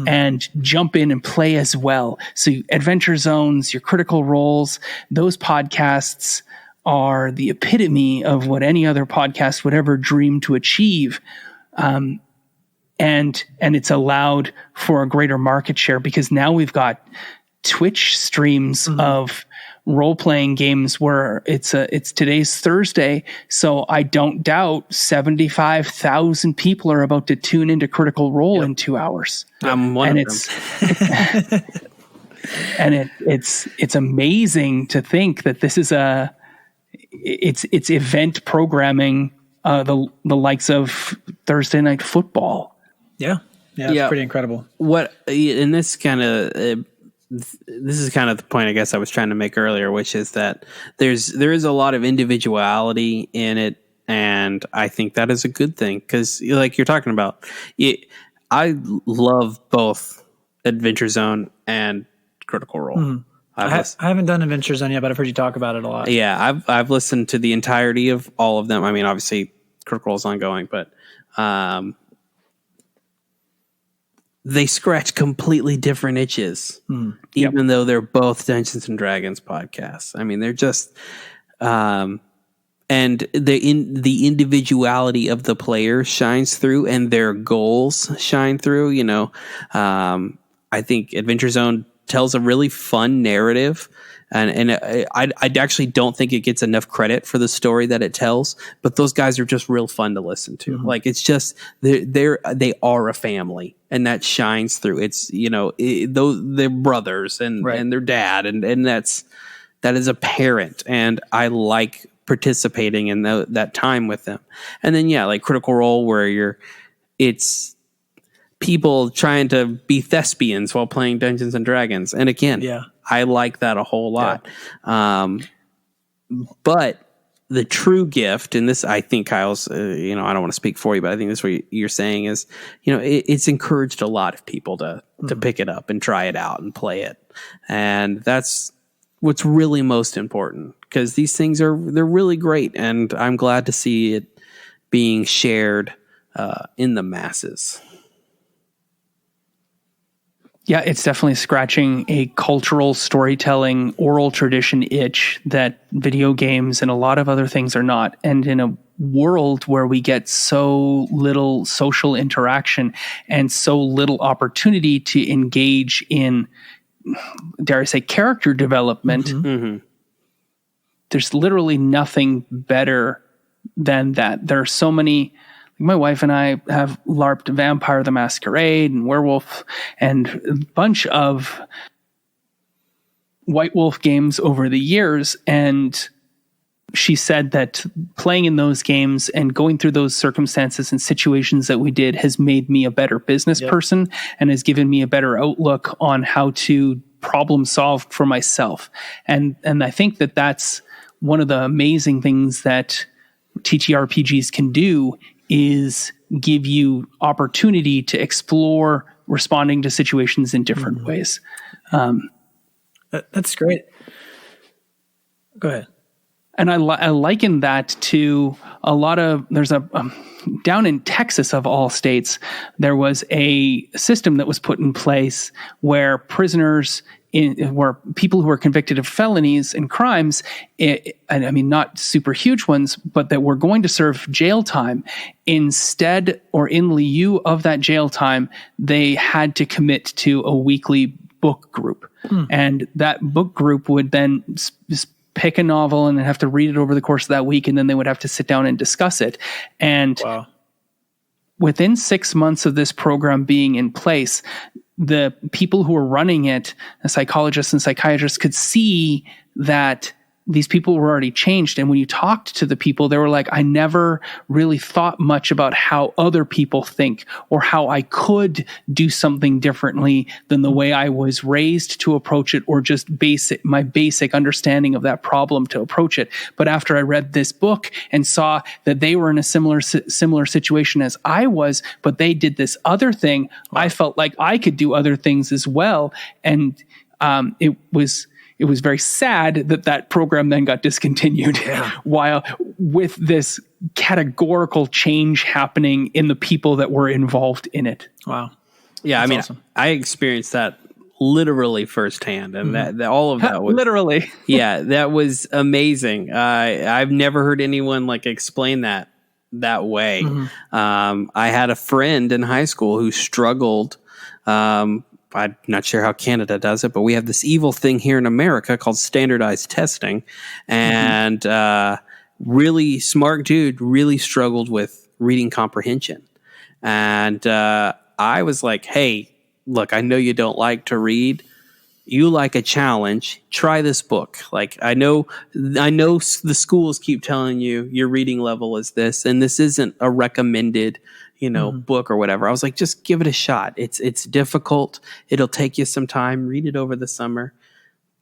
and jump in and play as well. So Adventure Zones, your Critical Roles, those podcasts are the epitome of what any other podcast would ever dream to achieve. And it's allowed for a greater market share because now we've got Twitch streams of role-playing games where it's today's Thursday. So I don't doubt 75,000 people are about to tune into Critical Role in 2 hours. I'm one of them. And it's amazing to think that this is it's event programming, the likes of Thursday Night Football. Yeah, it's pretty incredible. And this is kind of the point I guess I was trying to make earlier, which is that there is a lot of individuality in it, and I think that is a good thing because, like you're talking about, I love both Adventure Zone and Critical Role. I haven't done Adventure Zone yet, but I've heard you talk about it a lot. Yeah, I've listened to the entirety of all of them. I mean, obviously, Critical Role is ongoing, but they scratch completely different itches, even though they're both Dungeons and Dragons podcasts. I mean, they're just, and the individuality of the players shines through, and their goals shine through. I think Adventure Zone tells a really fun narrative, and I actually don't think it gets enough credit for the story that it tells. But those guys are just real fun to listen to. Like, it's just they are a family, and that shines through. It's they're brothers and their dad, and that is apparent. And I like participating in that time with them. And then like Critical Role, where it's people trying to be thespians while playing Dungeons and Dragons. And again, I like that a whole lot. But the true gift, and this, I think Kyle's, I don't want to speak for you, but I think that's what you're saying is, it's encouraged a lot of people to pick it up and try it out and play it. And that's what's really most important, because these things they're really great. And I'm glad to see it being shared in the masses. Yeah, it's definitely scratching a cultural storytelling oral tradition itch that video games and a lot of other things are not. And in a world where we get so little social interaction and so little opportunity to engage in, dare I say, character development, there's literally nothing better than that. There are so many. My wife and I have LARPed Vampire the Masquerade and Werewolf and a bunch of White Wolf games over the years. And she said that playing in those games and going through those circumstances and situations that we did has made me a better business person and has given me a better outlook on how to problem solve for myself. And I think that that's one of the amazing things that TTRPGs can do is give you opportunity to explore responding to situations in different ways. That's great. Go ahead. And I liken that to a lot of, there's a, down in Texas of all states, there was a system that was put in place where prisoners, where people who were convicted of felonies and crimes, I mean, not super huge ones, but that were going to serve jail time, instead or in lieu of that jail time, they had to commit to a weekly book group. And that book group would then pick a novel and have to read it over the course of that week, and then they would have to sit down and discuss it. And within 6 months of this program being in place, the people who were running it, the psychologists and psychiatrists, could see that these people were already changed. And when you talked to the people, they were like, I never really thought much about how other people think or how I could do something differently than the way I was raised to approach it, or just my basic understanding of that problem to approach it. But after I read this book and saw that they were in a similar situation as I was, but they did this other thing, I felt like I could do other things as well. And it was very sad that program then got discontinued while with this categorical change happening in the people that were involved in it. Wow. Yeah. That's I mean, awesome. I experienced that literally firsthand, and that all of that was literally. Yeah, that was amazing. I've never heard anyone like explain that way. I had a friend in high school who struggled, I'm not sure how Canada does it, but we have this evil thing here in America called standardized testing. And really smart dude really struggled with reading comprehension. And I was like, hey, look, I know you don't like to read. You like a challenge. Try this book. Like, I know the schools keep telling you your reading level is this, and this isn't a recommended book or whatever. I was like, just give it a shot. It's difficult. It'll take you some time. Read it over the summer.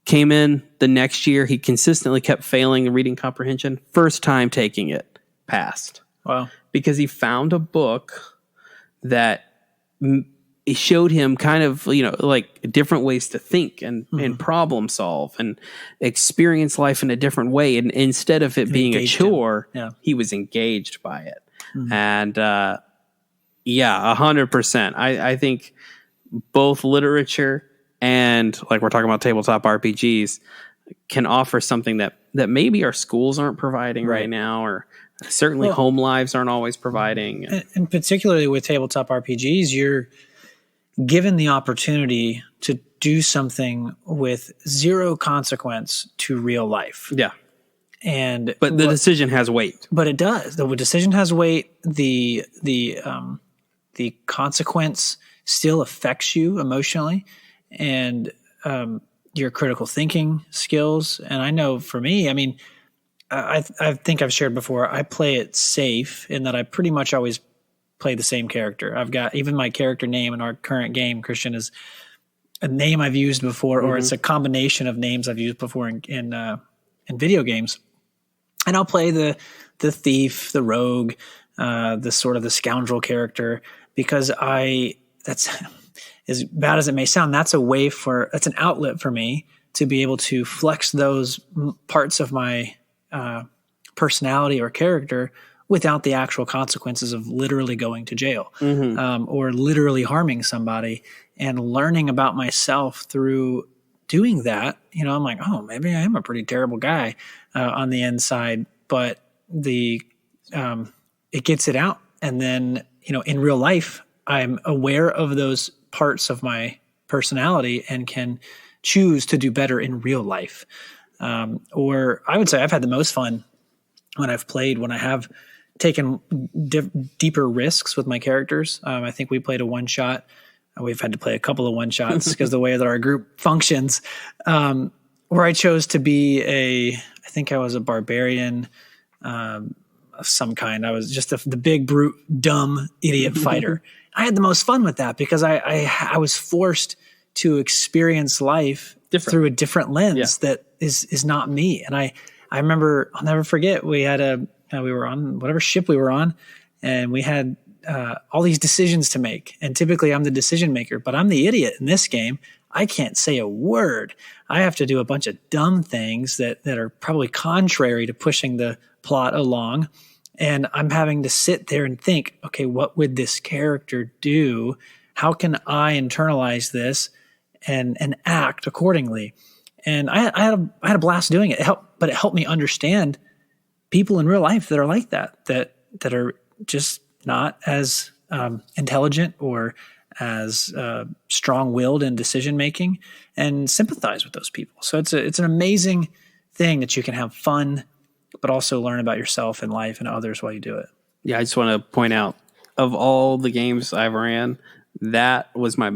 Came in the next year. He consistently kept failing the reading comprehension. First time taking it, passed. Wow. Because he found a book that it showed him kind of, like different ways to think and problem solve and experience life in a different way. And instead of it being a chore, he was engaged by it. And, 100%. I think both literature and, like we're talking about, tabletop RPGs can offer something that maybe our schools aren't providing right now, or certainly home lives aren't always providing. And particularly with tabletop RPGs, you're given the opportunity to do something with zero consequence to real life. Yeah. But the decision has weight. But it does. The decision has weight. The consequence still affects you emotionally, and your critical thinking skills. And I know for me, I mean, I think I've shared before, I play it safe in that I pretty much always play the same character. I've got even my character name in our current game, Christian, is a name I've used before, or it's a combination of names I've used before in video games. And I'll play the thief, the rogue, the sort of the scoundrel character, because that's as bad as it may sound, that's an outlet for me to be able to flex those parts of my personality or character without the actual consequences of literally going to jail or literally harming somebody, and learning about myself through doing that. I'm like, oh, maybe I am a pretty terrible guy on the inside, but it gets it out. And then, in real life, I'm aware of those parts of my personality and can choose to do better in real life. Or I would say I've had the most fun when I've played, when I have taken deeper risks with my characters. I think we played a one shot. We've had to play a couple of one shots because the way that our group functions, where I chose to be I think I was a barbarian of some kind. I was just the big brute, dumb idiot fighter. I had the most fun with that because I was forced to experience life through a different lens that is not me. And I remember, I'll never forget, we were on whatever ship we were on, and we had all these decisions to make. And typically I'm the decision maker, but I'm the idiot in this game. I can't say a word. I have to do a bunch of dumb things that are probably contrary to pushing the plot along. And I'm having to sit there and think, okay, what would this character do? How can I internalize this and act accordingly? And I had a blast doing it. But it helped me understand people in real life that are like that are just not as intelligent or as strong-willed in decision-making, and sympathize with those people. So it's an amazing thing that you can have fun, but also learn about yourself and life and others while you do it. Yeah, I just want to point out, of all the games I've ran, that was my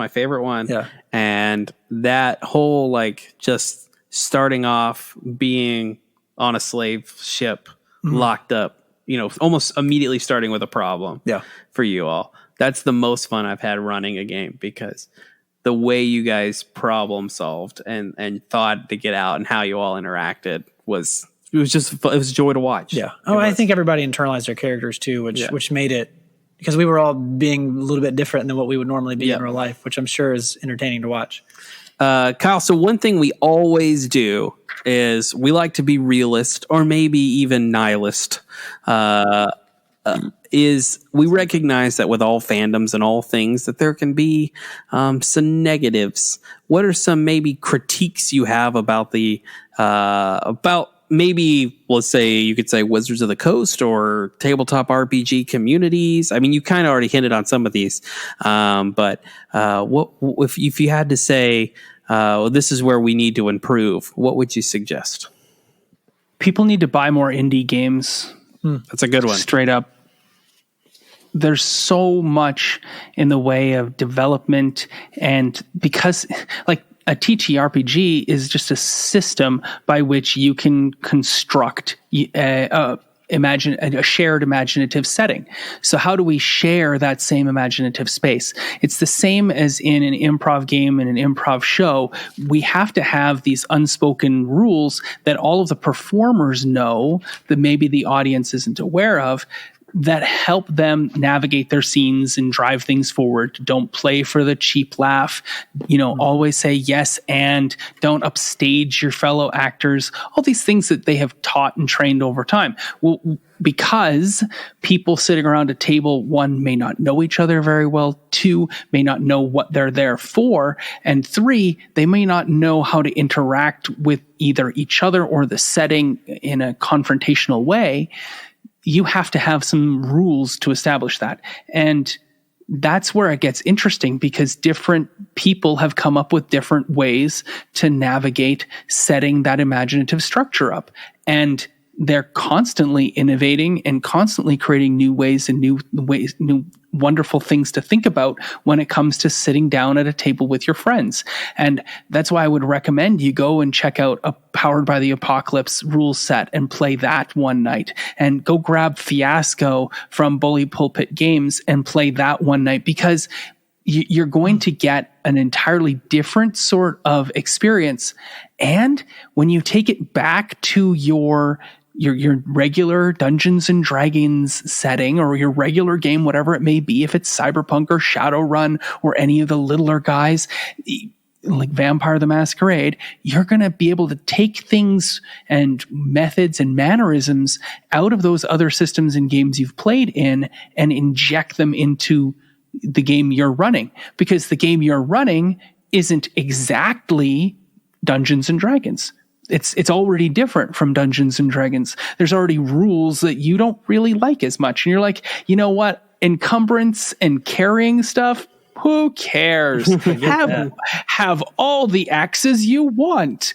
favorite one. Yeah. And that whole, like, just starting off being on a slave ship, locked up, almost immediately starting with a problem for you all. That's the most fun I've had running a game, because the way you guys problem solved and thought to get out and how you all interacted was a joy to watch. Yeah. Oh, I think everybody internalized their characters too, which made it, because we were all being a little bit different than what we would normally be in real life, which I'm sure is entertaining to watch. Kyle, so one thing we always do is we like to be realist, or maybe even nihilist. Is we recognize that with all fandoms and all things that there can be some negatives. What are some maybe critiques you have about about maybe, let's say, you could say Wizards of the Coast or tabletop RPG communities? I mean, you kind of already hinted on some of these, but what if you had to say this is where we need to improve? What would you suggest? People need to buy more indie games. That's a good one. Straight up. There's so much in the way of development, and because like a TTRPG is just a system by which you can construct a shared imaginative setting. So how do we share that same imaginative space? It's the same as in an improv game and an improv show. We have to have these unspoken rules that all of the performers know that maybe the audience isn't aware of, that help them navigate their scenes and drive things forward. Don't play for the cheap laugh. Always say yes and don't upstage your fellow actors. All these things that they have taught and trained over time. Well, because people sitting around a table, one, may not know each other very well, two, may not know what they're there for, and three, they may not know how to interact with either each other or the setting in a confrontational way. You have to have some rules to establish that. And that's where it gets interesting, because different people have come up with different ways to navigate setting that imaginative structure up. And they're constantly innovating and constantly creating new ways and new wonderful things to think about when it comes to sitting down at a table with your friends. And that's why I would recommend you go and check out a Powered by the Apocalypse rule set and play that one night, and go grab Fiasco from Bully Pulpit Games and play that one night, because you're going to get an entirely different sort of experience. And when you take it back to your regular Dungeons and Dragons setting, or your regular game, whatever it may be, if it's Cyberpunk or Shadowrun or any of the littler guys like Vampire the Masquerade, you're going to be able to take things and methods and mannerisms out of those other systems and games you've played in and inject them into the game you're running, because the game you're running isn't exactly Dungeons and Dragons. It's already different from Dungeons and Dragons. There's already rules that you don't really like as much. And you're like, you know what? Encumbrance and carrying stuff, who cares? Have all the axes you want.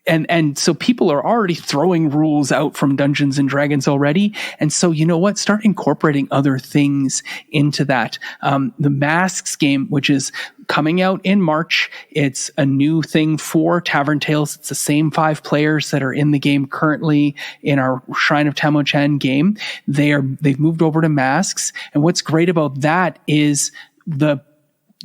And so people are already throwing rules out from Dungeons and Dragons already. And so, you know what? Start incorporating other things into that. The Masks game, which is coming out in March. It's a new thing for Tavern Tales. It's the same 5 players that are in the game currently in our Shrine of Tamo-Chan game. They've moved over to Masks. And what's great about that is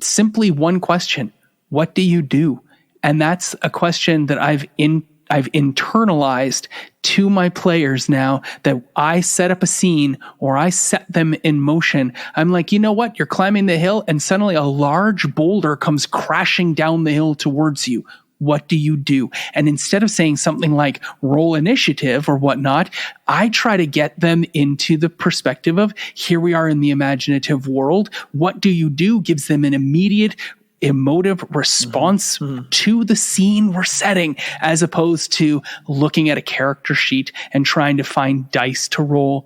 simply one question. What do you do? And that's a question that I've internalized to my players now, that I set up a scene or I set them in motion. I'm like, you know what? You're climbing the hill and suddenly a large boulder comes crashing down the hill towards you. What do you do? And instead of saying something like roll initiative or whatnot, I try to get them into the perspective of, here we are in the imaginative world. What do you do? Gives them an immediate emotive response to the scene we're setting, as opposed to looking at a character sheet and trying to find dice to roll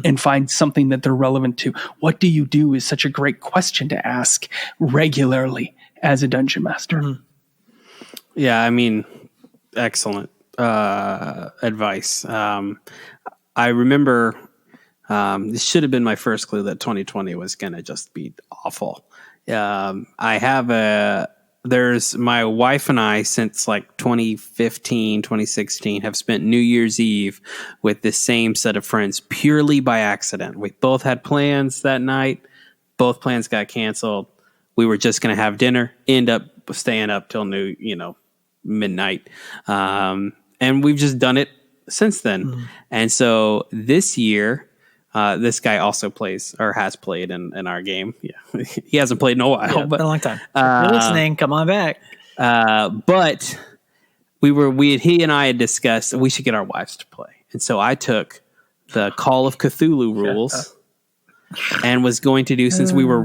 and find something that they're relevant to. What do you do is such a great question to ask regularly as a dungeon master. Yeah, I mean, excellent advice. I remember this should have been my first clue that 2020 was going to just be awful. There's my wife and I, since like 2015, 2016, have spent New Year's Eve with the same set of friends purely by accident. We both had plans that night. Both plans got canceled. We were just going to have dinner, end up staying up till midnight. And we've just done it since then. And so this year, this guy also plays or has played in our game. Yeah, he hasn't played in a while, but been a long time. If you're listening, come on back. But he and I had discussed we should get our wives to play, and so I took the Call of Cthulhu rules and was going to do, since we were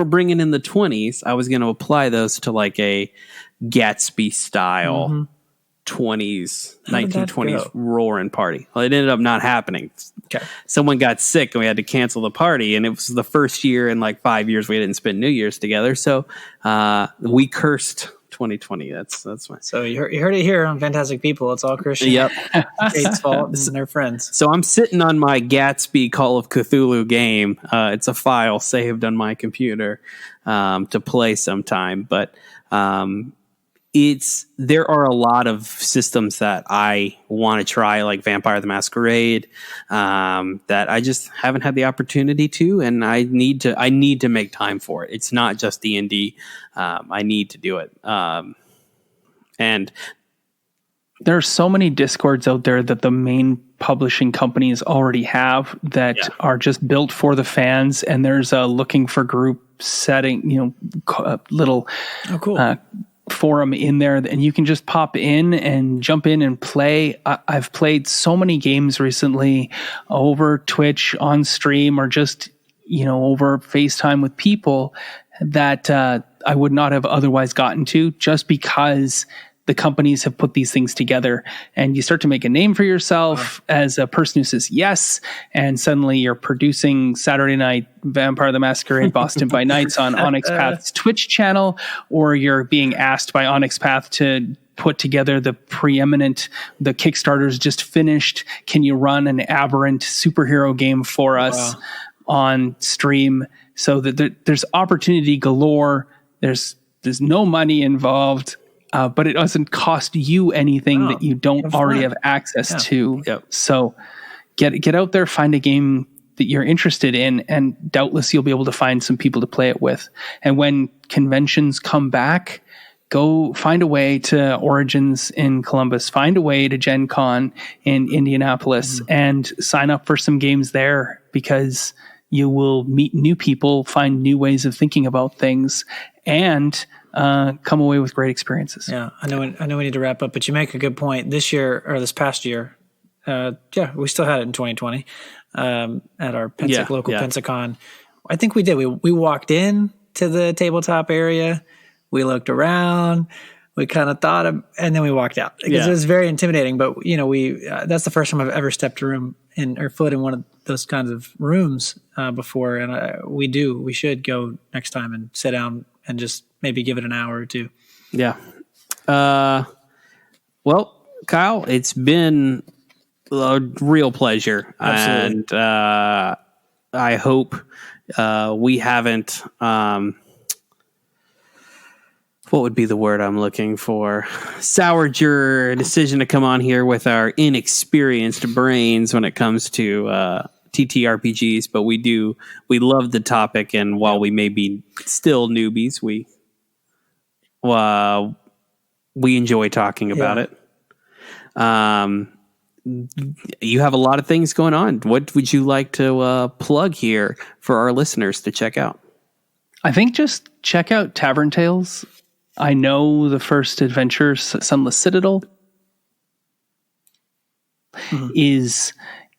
bringing in the 20s, I was going to apply those to like a Gatsby style 1920s roaring party. Well, it ended up not happening. Okay. Someone got sick and we had to cancel the party, and it was the first year in like 5 years we didn't spend New Year's together. So we cursed 2020. That's fine. So you heard it here on Fantastic People. It's all Christian. Yep. Kate's fault and their friends. So I'm sitting on my Gatsby Call of Cthulhu game. It's a file saved on my computer to play sometime, but there are a lot of systems that I want to try, like Vampire the Masquerade, that I just haven't had the opportunity to, and I need to make time for it. It's not just D&D. I need to do it. And there are so many Discords out there that the main publishing companies already have that are just built for the fans, and there's a looking for group setting, little forum in there, and you can just pop in and jump in and play. I've played so many games recently over Twitch on stream, or just over FaceTime with people that I would not have otherwise gotten to, just because the companies have put these things together, and you start to make a name for yourself as a person who says yes, and suddenly you're producing Saturday Night Vampire the Masquerade Boston by Nights on Onyx Path's Twitch channel, or you're being asked by Onyx Path to put together the Kickstarter's just finished. Can you run an aberrant superhero game for us on stream? So that there's opportunity galore. There's no money involved. But it doesn't cost you anything that you don't already have access to. Yep. So get out there, find a game that you're interested in, and doubtless you'll be able to find some people to play it with. And when conventions come back, go find a way to Origins in Columbus, find a way to Gen Con in Indianapolis, and sign up for some games there, because you will meet new people, find new ways of thinking about things, and come away with great experiences. Yeah, I know we need to wrap up, but you make a good point. This year, or this past year, we still had it in 2020 at our local Pensacon. I think we did. We walked in to the tabletop area, we looked around, we kind of thought, and then we walked out, because it was very intimidating. But that's the first time I've ever stepped a room or foot in one of those kinds of rooms before, and we should go next time and sit down and just maybe give it an hour or two. Yeah. Well, Kyle, it's been a real pleasure. Absolutely. And I hope we haven't, what would be the word I'm looking for? Soured your decision to come on here with our inexperienced brains when it comes to TTRPGs, but we love the topic, and while we may be still newbies, we enjoy talking about it. You have a lot of things going on. What would you like to plug here for our listeners to check out? I think just check out Tavern Tales. I know the first adventure, Sunless Citadel, is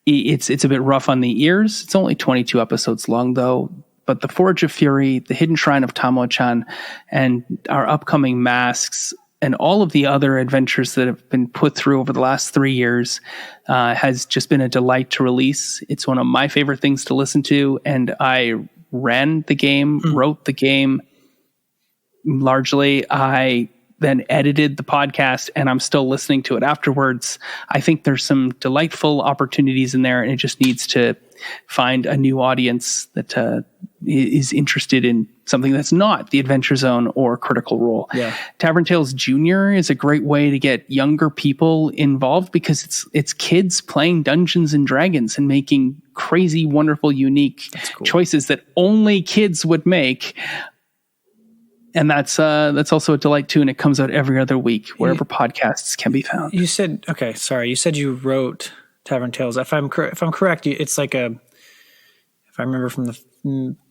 it's a bit rough on the ears. It's only 22 episodes long, though. But the Forge of Fury, the Hidden Shrine of Tamo-chan, and our upcoming Masks, and all of the other adventures that have been put through over the last 3 years has just been a delight to release. It's one of my favorite things to listen to, and I ran the game, wrote the game. Largely, I then edited the podcast, and I'm still listening to it afterwards. I think there's some delightful opportunities in there, and it just needs to find a new audience that is interested in something that's not the Adventure Zone or Critical Role. Yeah. Tavern Tales Junior is a great way to get younger people involved because it's kids playing Dungeons and Dragons and making crazy, wonderful, unique choices that only kids would make. And that's also a delight too, and it comes out every other week wherever podcasts can be found. You said you wrote Tavern Tales. If I'm correct, it's like if I remember from the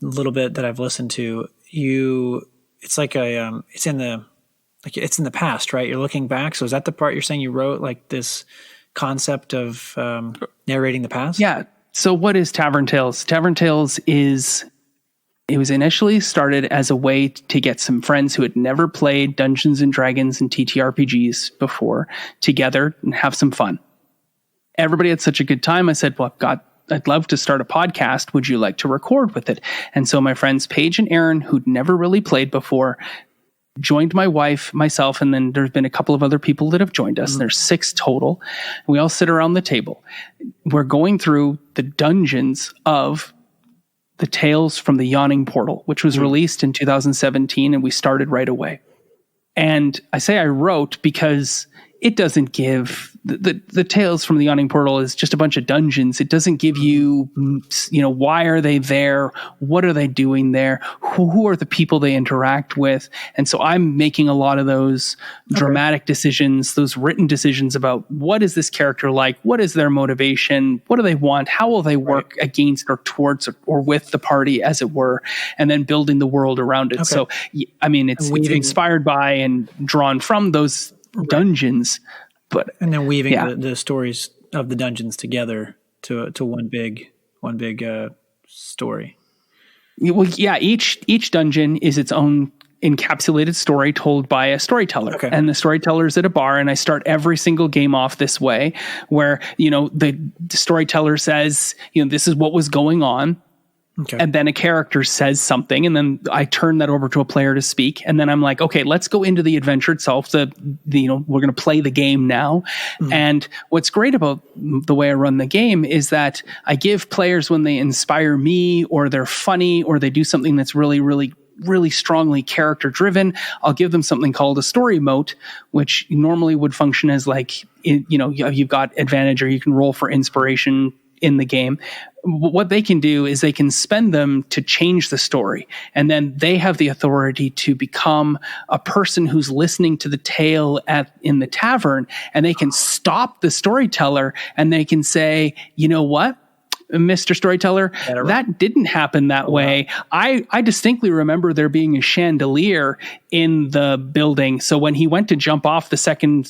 little bit that I've listened to, it's like it's in the past, right? You're looking back. So is that the part you're saying you wrote, like this concept of narrating the past? Yeah. So what is Tavern Tales? Tavern Tales it was initially started as a way to get some friends who had never played Dungeons and Dragons and TTRPGs before together and have some fun. Everybody had such a good time. I said, well, I'd love to start a podcast. Would you like to record with it? And so my friends Paige and Aaron, who'd never really played before, joined my wife, myself, and then there's been a couple of other people that have joined us. And there's 6 total. We all sit around the table. We're going through the dungeons of the Tales from the Yawning Portal, which was released in 2017, and we started right away. And I say I wrote because it doesn't give the Tales from the Yawning Portal is just a bunch of dungeons. It doesn't give you, why are they there? What are they doing there? Who are the people they interact with? And so I'm making a lot of those dramatic decisions, those written decisions about what is this character like? What is their motivation? What do they want? How will they work against or towards or with the party, as it were? And then building the world around it. Okay. So, I mean, it's inspired by and drawn from those dungeons. And then weaving the stories of the dungeons together to one big story. Well, yeah, each dungeon is its own encapsulated story told by a storyteller. Okay. And the storyteller's at a bar, and I start every single game off this way, where the storyteller says, this is what was going on. Okay. And then a character says something, and then I turn that over to a player to speak. And then I'm like, okay, let's go into the adventure itself. We're going to play the game now. Mm-hmm. And what's great about the way I run the game is that I give players, when they inspire me or they're funny or they do something that's really, really, really strongly character driven, I'll give them something called a story mote, which normally would function as you've got advantage, or you can roll for inspiration in the game. What they can do is they can spend them to change the story, and then they have the authority to become a person who's listening to the tale in the tavern, and they can stop the storyteller and they can say, you know what, Mr. Storyteller, that didn't happen that way. I distinctly remember there being a chandelier in the building. So when he went to jump off the second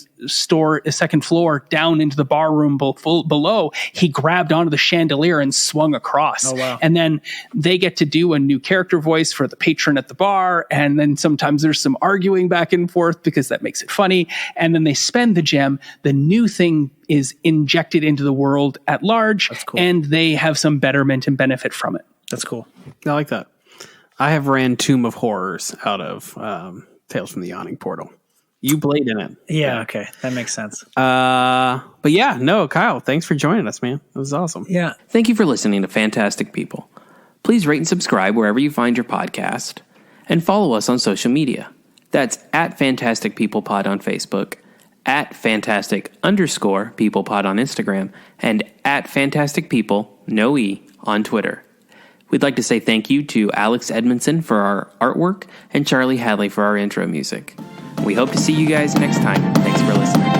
floor down into the bar room below, he grabbed onto the chandelier and swung across. Oh, wow. And then they get to do a new character voice for the patron at the bar. And then sometimes there's some arguing back and forth because that makes it funny. And then they spend the gem. The new thing is injected into the world at large. That's cool. And they have some betterment and benefit from it. That's cool. I like that. I have ran Tomb of Horrors out of Tales from the Yawning Portal. You played in it. Yeah, okay. That makes sense. But yeah, no, Kyle, thanks for joining us, man. It was awesome. Yeah. Thank you for listening to Fantastic People. Please rate and subscribe wherever you find your podcast, and follow us on social media. That's at Fantastic People Pod on Facebook, at Fantastic_People Pod on Instagram, and at Fantastic People, no E, on Twitter. We'd like to say thank you to Alex Edmondson for our artwork and Charlie Hadley for our intro music. We hope to see you guys next time. Thanks for listening.